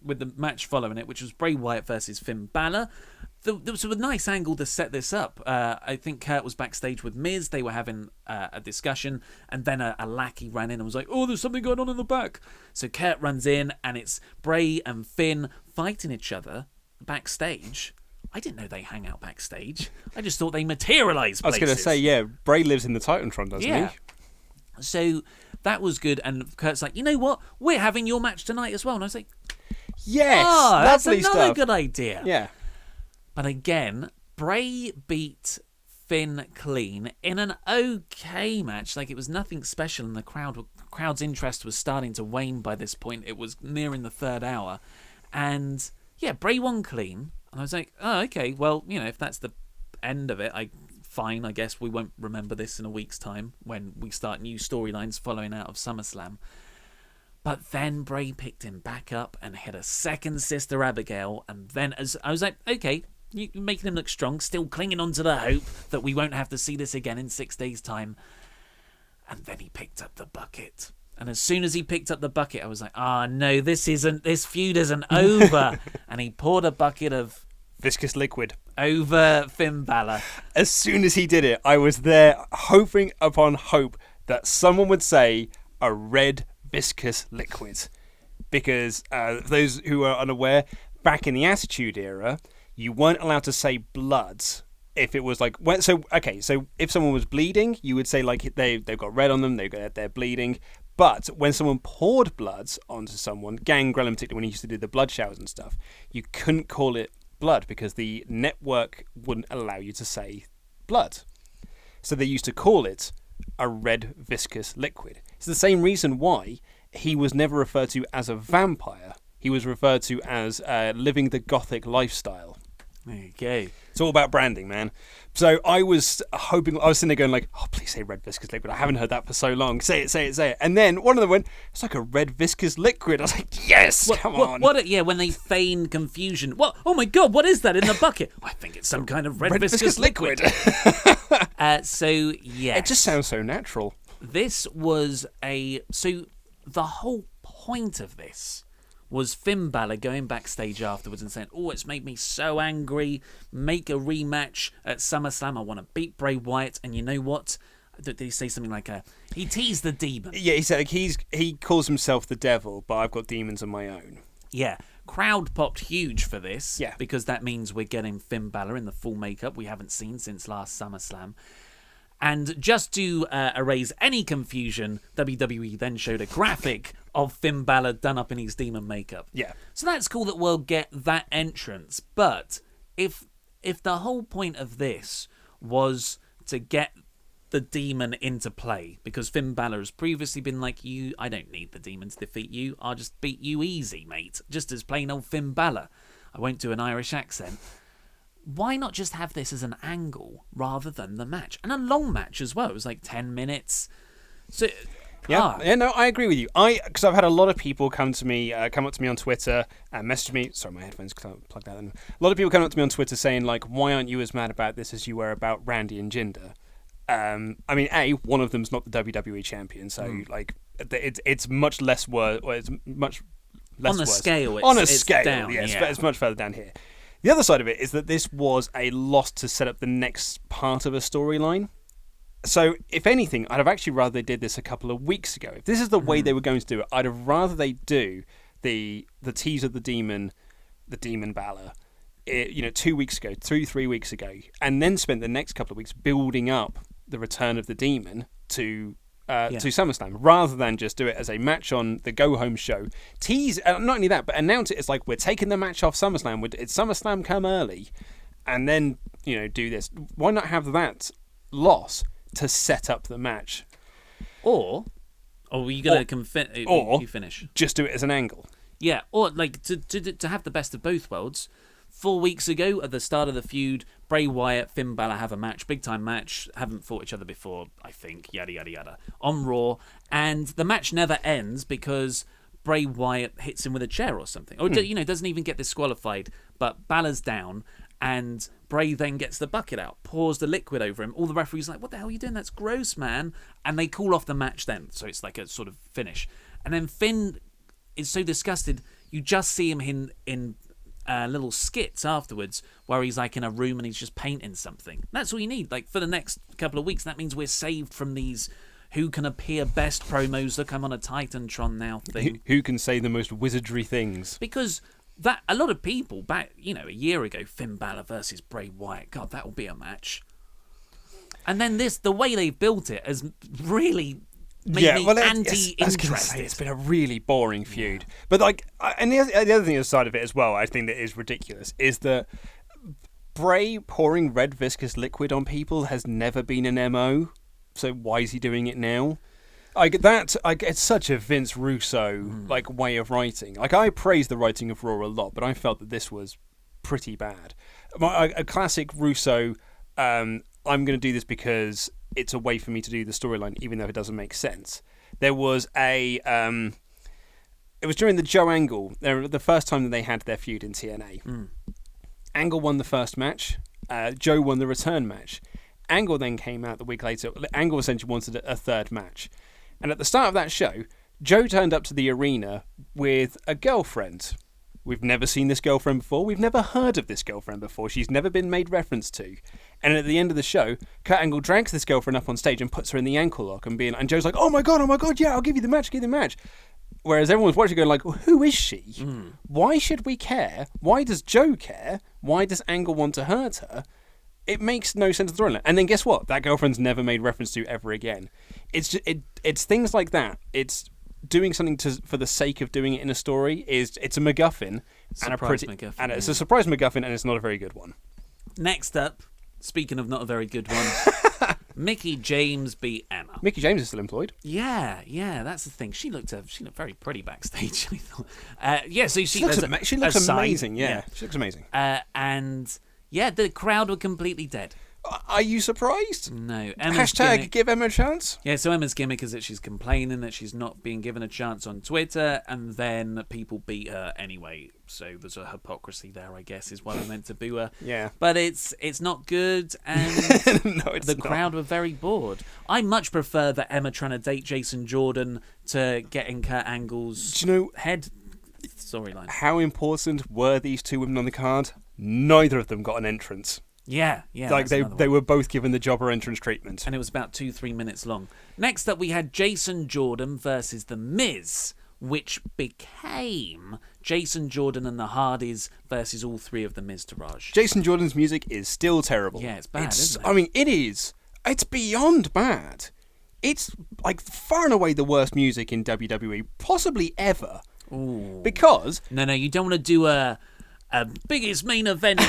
with the match following it, which was Bray Wyatt versus Finn Balor. There was a nice angle to set this up. I think Kurt was backstage with Miz. They were having a discussion, and then a lackey ran in and was like, "Oh, there's something going on in the back." So Kurt runs in, and it's Bray and Finn fighting each other backstage. I didn't know they hang out backstage. I just thought they materialised places. I was going to say, yeah, Bray lives in the Titantron, doesn't he? So that was good, and Kurt's like, you know what? We're having your match tonight as well. And I was like, yes, that's lovely another stuff. good idea. Yeah. But again, Bray beat Finn clean in an okay match. Like, it was nothing special, and the crowd's interest was starting to wane by this point. It was nearing the third hour. And yeah, Bray won clean. And I was like, oh, okay, well, if that's the end of it, fine, I guess we won't remember this in a week's time when we start new storylines following out of SummerSlam. But then Bray picked him back up and hit a second Sister Abigail, and then I was like, okay, you're making him look strong, still clinging on to the hope that we won't have to see this again in 6 days' time. And then he picked up the bucket. And as soon as he picked up the bucket, I was like, no, this feud isn't over. And he poured a bucket of viscous liquid over Finn Balor. As soon as he did it, I was there hoping upon hope that someone would say a red viscous liquid. Because those who are unaware, back in the Attitude Era, you weren't allowed to say blood. If it was like, so if someone was bleeding, you would say like they've got red on them, they're bleeding. But when someone poured blood onto someone, Gangrel in particular, when he used to do the blood showers and stuff, you couldn't call it blood because the network wouldn't allow you to say blood. So they used to call it a red viscous liquid. It's the same reason why he was never referred to as a vampire. He was referred to as living the gothic lifestyle. There you go. It's all about branding, man. So I was sitting there going like, oh, please say red viscous liquid. I haven't heard that for so long. Say it. And then one of them went, it's like a red viscous liquid. I was like, yes, come on. When they feign confusion. What? Oh my God, what is that in the bucket? I think it's some kind of red viscous liquid. So, yeah. It just sounds so natural. This was so the whole point of this was Finn Balor going backstage afterwards and saying, oh, it's made me so angry, make a rematch at SummerSlam, I want to beat Bray Wyatt, and you know what? Did he say something like he teased the demon? Yeah, he said he calls himself the devil, but I've got demons of my own. Yeah, crowd popped huge for this, yeah, because that means we're getting Finn Balor in the full makeup we haven't seen since last SummerSlam. And just to erase any confusion, WWE then showed a graphic of Finn Balor done up in his demon makeup. Yeah. So that's cool that we'll get that entrance. But if the whole point of this was to get the demon into play, because Finn Balor has previously been like, I don't need the demon to defeat you. I'll just beat you easy, mate. Just as plain old Finn Balor. I won't do an Irish accent. Why not just have this as an angle rather than the match? And a long match as well. It was like 10 minutes. So, no, I agree with you. Because I've had a lot of people come up to me on Twitter and message me. Sorry, my headphones plugged out. A lot of people come up to me on Twitter saying like, why aren't you as mad about this as you were about Randy and Jinder? I mean, one of them's not the WWE champion, so like, it's much less worse, or it's much less on a worse. Scale. On a scale, down, yes, but it's much further down here. The other side of it is that this was a loss to set up the next part of a storyline. So, if anything, I'd have actually rather they did this a couple of weeks ago. If this is the way they were going to do it, I'd have rather they do the tease of the demon Balor, 2 weeks ago, 3 weeks ago, and then spent the next couple of weeks building up the return of the demon to SummerSlam, rather than just do it as a match on the go-home show. Tease, not only that, but announce it as like, we're taking the match off SummerSlam. It's SummerSlam come early, and then do this. Why not have that loss to set up the match? Or were you going to finish? Just do it as an angle. Yeah, or like to have the best of both worlds. 4 weeks ago, at the start of the feud, Bray Wyatt, Finn Balor have a match, big time match, haven't fought each other before, I think, yada yada yada, on Raw, and the match never ends because Bray Wyatt hits him with a chair or something, or doesn't even get disqualified, but Balor's down, And Bray then gets the bucket out, pours the liquid over him. All the referees are like, what the hell are you doing? That's gross, man. And they call off the match then. So it's like a sort of finish. And then Finn is so disgusted, you just see him in little skits afterwards where he's like in a room and he's just painting something. That's all you need. Like for the next couple of weeks, that means we're saved from these who can appear best promos. Look, I'm on a Titantron now thing. Who can say the most wizardry things? Because that a lot of people back, a year ago, Finn Balor versus Bray Wyatt. God, that will be a match. And then the way they've built it has really made me anti-interested. It's been a really boring feud. Yeah. But and the other thing aside of it as well, I think that is ridiculous, is that Bray pouring red viscous liquid on people has never been an MO. So why is he doing it now? It's such a Vince Russo way of writing. I praise the writing of Raw a lot, but I felt that this was pretty bad. A classic Russo. I'm going to do this because it's a way for me to do the storyline, even though it doesn't make sense. There was it was during the Joe Angle, the first time that they had their feud in TNA. Angle won the first match. Joe won the return match. Angle then came out the week later. Angle essentially wanted a third match. And at the start of that show, Joe turned up to the arena with a girlfriend. We've never seen this girlfriend before. We've never heard of this girlfriend before. She's never been made reference to. And at the end of the show, Kurt Angle drags this girlfriend up on stage and puts her in the ankle lock. And Joe's like, oh my God, yeah, I'll give you the match, Whereas everyone's watching going like, well, who is she? Why should we care? Why does Joe care? Why does Angle want to hurt her? It makes no sense to throw in it. And then guess what? That girlfriend's never made reference to ever again. It's things like that. It's doing something for the sake of doing it in a story. It's a MacGuffin. And it's a surprise MacGuffin, and it's not a very good one. Next up, speaking of not a very good one, Mickie James beat Emma. Mickie James is still employed. Yeah, that's the thing. She looked very pretty backstage. I thought. So she looks amazing. Yeah, she looks amazing. And yeah, the crowd were completely dead. Are you surprised? No. Give Emma a chance? Yeah, so Emma's gimmick is that she's complaining that she's not being given a chance on Twitter, and then people beat her anyway. So there's a hypocrisy there, I guess, is why we're meant to boo her. Yeah. But it's not good, and the crowd were very bored. I much prefer that Emma trying to date Jason Jordan to getting Kurt Angle's head storyline. How important were these two women on the card? Neither of them got an entrance. Yeah. They were both given the jobber entrance treatment. And it was about 2-3 minutes long. Next up, we had Jason Jordan versus The Miz, which became Jason Jordan and the Hardys versus all three of the Miztourage. Jason Jordan's music is still terrible. Yeah, it's bad, isn't it? I mean, it is. It's beyond bad. It's far and away the worst music in WWE, possibly ever. Ooh. Because... No, you don't want to do a biggest main event...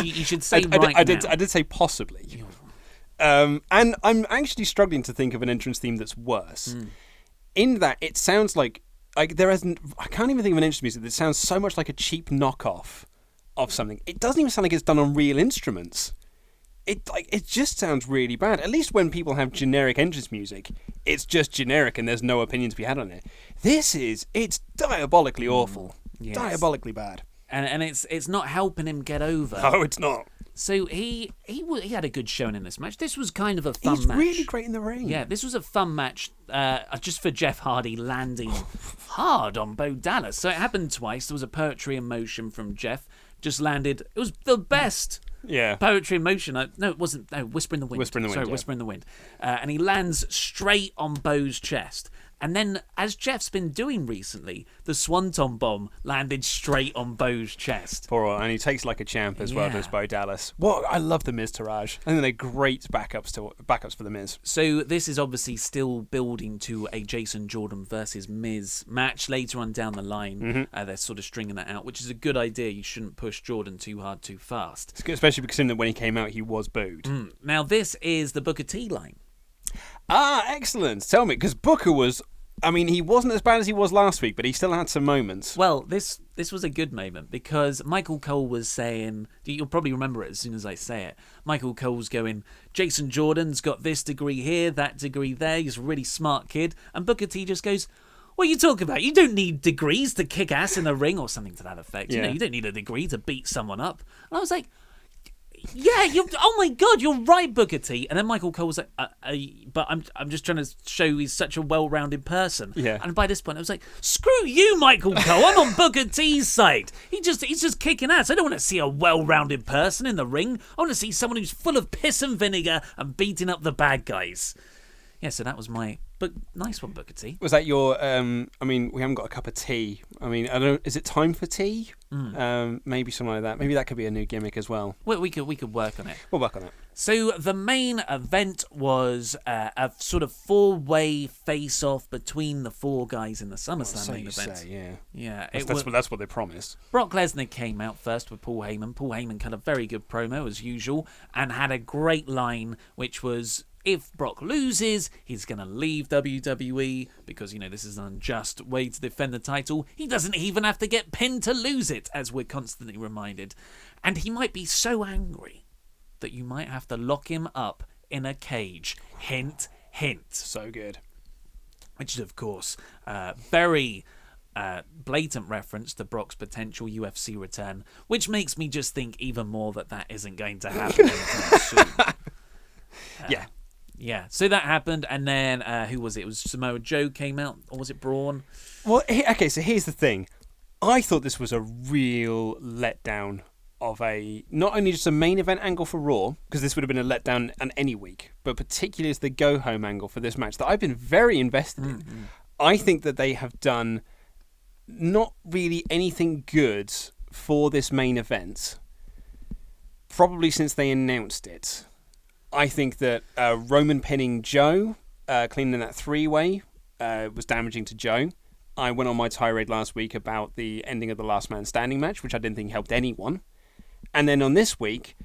You should say now. I did say possibly. And I'm actually struggling to think of an entrance theme that's worse. In that, it sounds like there isn't... I can't even think of an entrance music that sounds so much like a cheap knockoff of something. It doesn't even sound like it's done on real instruments. It just sounds really bad. At least when people have generic entrance music, it's just generic and there's no opinion to be had on it. It's diabolically awful. Yes. Diabolically bad. And it's not helping him get over. No, it's not. So he had a good showing in this match. This was kind of a fun match. He's really great in the ring. Yeah, this was a fun match just for Jeff Hardy landing hard on Bo Dallas. So it happened twice. There was a poetry in motion from Jeff. Just landed. It was the best. Yeah. Poetry in motion. No, it wasn't. No, Whisper in the Wind. Whisper in the Wind. Sorry, Whisper in the Wind. And he lands straight on Bo's chest. And then, as Jeff's been doing recently, the Swanton Bomb landed straight on Bo's chest. Poor old, and he takes like a champ as well, does Bo Dallas. I love the Miztourage. I think they're great backups for the Miz. So this is obviously still building to a Jason Jordan versus Miz match later on down the line. They're sort of stringing that out, which is a good idea. You shouldn't push Jordan too hard too fast. It's good, especially because when he came out, he was booed. Now this is the Booker T line. Ah, excellent. Tell me, because Booker was... I mean, he wasn't as bad as he was last week, but he still had some moments. Well, this was a good moment because Michael Cole was saying, you'll probably remember it as soon as I say it, Michael Cole's going, Jason Jordan's got this degree here, that degree there, he's a really smart kid, and Booker T just goes, What are you talking about? You don't need degrees to kick ass in the ring or something to that effect. Yeah. You don't need a degree to beat someone up. And I was like, yeah, oh my God, you're right, Booker T. And then Michael Cole was like, but I'm just trying to show he's such a well-rounded person. Yeah. And by this point, I was like, screw you, Michael Cole. I'm on Booker T's side. He's just kicking ass. I don't want to see a well-rounded person in the ring. I want to see someone who's full of piss and vinegar and beating up the bad guys. Yeah, so that was my nice one, Booker T. Was that your? I mean, we haven't got a cup of tea. I mean, I don't. Is it time for tea? Maybe something like that. Maybe that could be a new gimmick as well. We could work on it. We'll work on it. So the main event was a sort of 4-way face-off between the 4 guys in the SummerSlam main event. Say, Yeah, that's what they promised. Brock Lesnar came out first with Paul Heyman. Paul Heyman cut a very good promo as usual and had a great line, which was, if Brock loses, he's going to leave WWE because, this is an unjust way to defend the title. He doesn't even have to get pinned to lose it, as we're constantly reminded. And he might be so angry that you might have to lock him up in a cage. Hint, hint. So good. Which is, of course, very blatant reference to Brock's potential UFC return, which makes me just think even more that isn't going to happen anytime soon. Yeah. Yeah, so that happened, and then, who was it? It was Samoa Joe came out, or was it Braun? Well, okay, so here's the thing. I thought this was a real letdown of not only just a main event angle for Raw, because this would have been a letdown on any week, but particularly as the go-home angle for this match that I've been very invested in. I think that they have done not really anything good for this main event, probably since they announced it. I think that Roman pinning Joe, cleaning that 3-way, was damaging to Joe. I went on my tirade last week about the ending of the Last Man Standing match, which I didn't think helped anyone. And then on this week,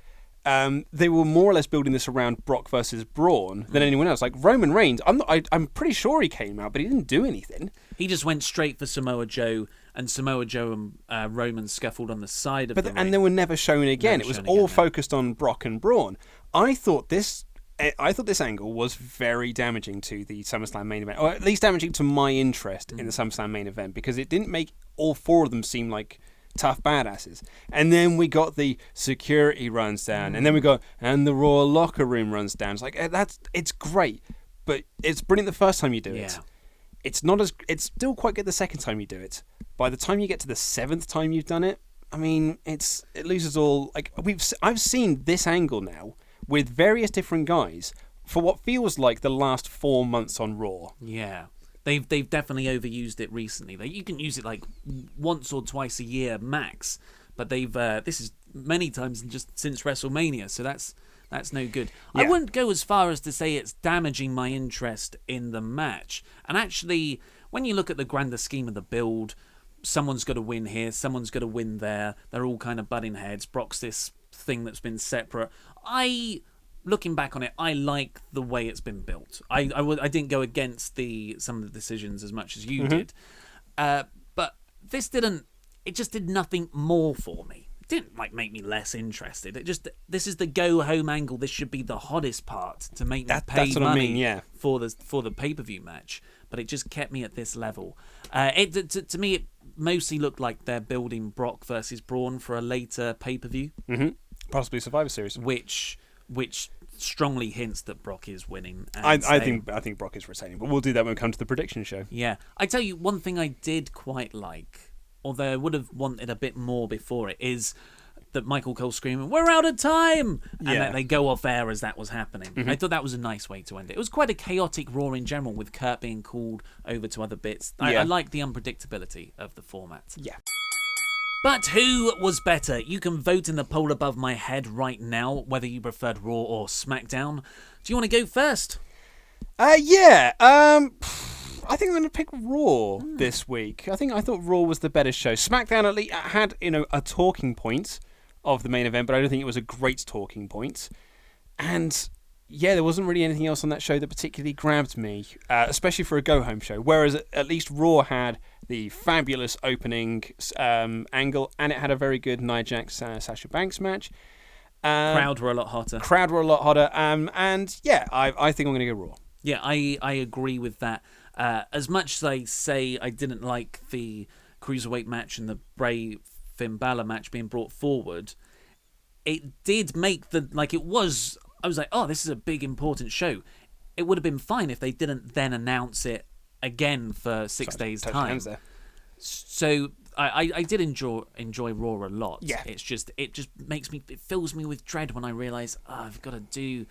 they were more or less building this around Brock versus Braun than anyone else. Like Roman Reigns, I'm pretty sure he came out, but he didn't do anything. He just went straight for Samoa Joe, and Samoa Joe and Roman scuffled on the side of the ring. And they were never shown again. It was all focused on Brock and Braun. I thought this angle was very damaging to the SummerSlam main event, or at least damaging to my interest in the SummerSlam main event, because it didn't make all 4 of them seem like tough badasses. And then we got the security runs down, and then we got the Raw locker room runs down. It's like it's great, but it's brilliant the first time you do it. It's still quite good the second time you do it. By the time you get to the 7th time you've done it, I mean it loses all. Like I've seen this angle now with various different guys for what feels like the last 4 months on Raw. Yeah. They've definitely overused it recently. You can use it like once or twice a year max, but this is many times just since WrestleMania, so that's no good. Yeah. I wouldn't go as far as to say it's damaging my interest in the match. And actually, when you look at the grander scheme of the build, someone's got to win here, someone's got to win there. They're all kind of butting heads. Brock's this thing that's been separate. Looking back on it, I like the way it's been built. I didn't go against some of the decisions as much as you did. But this didn't... It just did nothing more for me. It didn't make me less interested. This is the go-home angle. This should be the hottest part to make me pay money for the pay-per-view match. But it just kept me at this level. To me, it mostly looked like they're building Brock versus Braun for a later pay-per-view. Mm-hmm. Possibly Survivor Series. Which strongly hints that Brock is winning. I think Brock is retaining, but we'll do that when we come to the prediction show. Yeah. I tell you, one thing I did quite like, although I would have wanted a bit more before it, is that Michael Cole screaming, "We're out of time!" And that they go off air as that was happening. Mm-hmm. I thought that was a nice way to end it. It was quite a chaotic Raw in general, with Kurt being called over to other bits. I like the unpredictability of the format. Yeah. But who was better? You can vote in the poll above my head right now, whether you preferred Raw or SmackDown. Do you want to go first? Yeah. I think I'm going to pick Raw this week. I thought Raw was the better show. SmackDown at least had, a talking point of the main event, but I don't think it was a great talking point. And yeah, there wasn't really anything else on that show that particularly grabbed me, especially for a go-home show. Whereas at least Raw had the fabulous opening angle, and it had a very good Nia Jax Sasha Banks match. Crowd were a lot hotter. And yeah, I think I'm going to go Raw. Yeah, I agree with that. As much as I say I didn't like the Cruiserweight match and the Bray Finn Balor match being brought forward, it did make I was like, oh, this is a big important show. It would have been fine if they didn't then announce it again for 6 days' time. So I did enjoy Raw a lot. Yeah. It just it fills me with dread when I realise I've got to do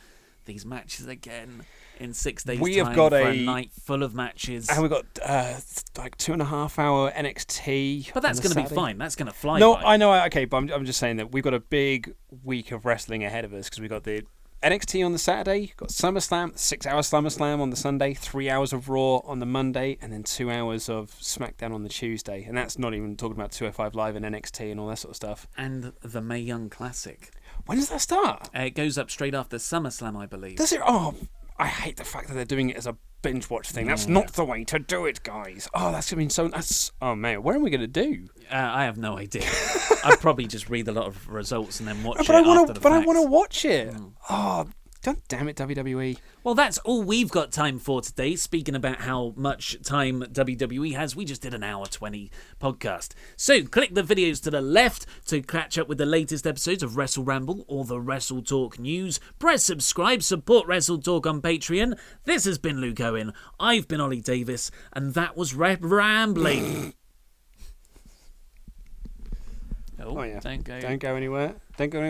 these matches again in 6 days' We time have got for a night full of matches. And we've got 2.5 hour NXT. But that's going to be fine. That's going to fly. No, by. I know. Okay, but I'm just saying that we've got a big week of wrestling ahead of us because we've got the NXT on the Saturday, got SummerSlam, 6-hour SummerSlam on the Sunday, 3 hours of Raw on the Monday, and then 2 hours of Smackdown on the Tuesday. And that's not even talking about 205 Live and NXT and all that sort of stuff. And the Mae Young Classic. When does that start? It goes up straight after SummerSlam, I believe. Does it? Oh, I hate the fact that they're doing it as a binge watch thing. That's not the way to do it, guys. Oh, that's going to be so... oh, man, what are we going to do? I have no idea. I'd probably just read a lot of results and then watch it I after the But I fact. want to watch it. Oh, God damn it, WWE. Well, that's all we've got time for today. Speaking about how much time WWE has, we just did an hour 20 podcast. So click the videos to the left to catch up with the latest episodes of WrestleRamble or the WrestleTalk news. Press subscribe, support WrestleTalk on Patreon. This has been Luke Owen. I've been Oli Davis, and that was Rambling. Oh, yeah. Don't go. Don't go anywhere. Don't go anywhere.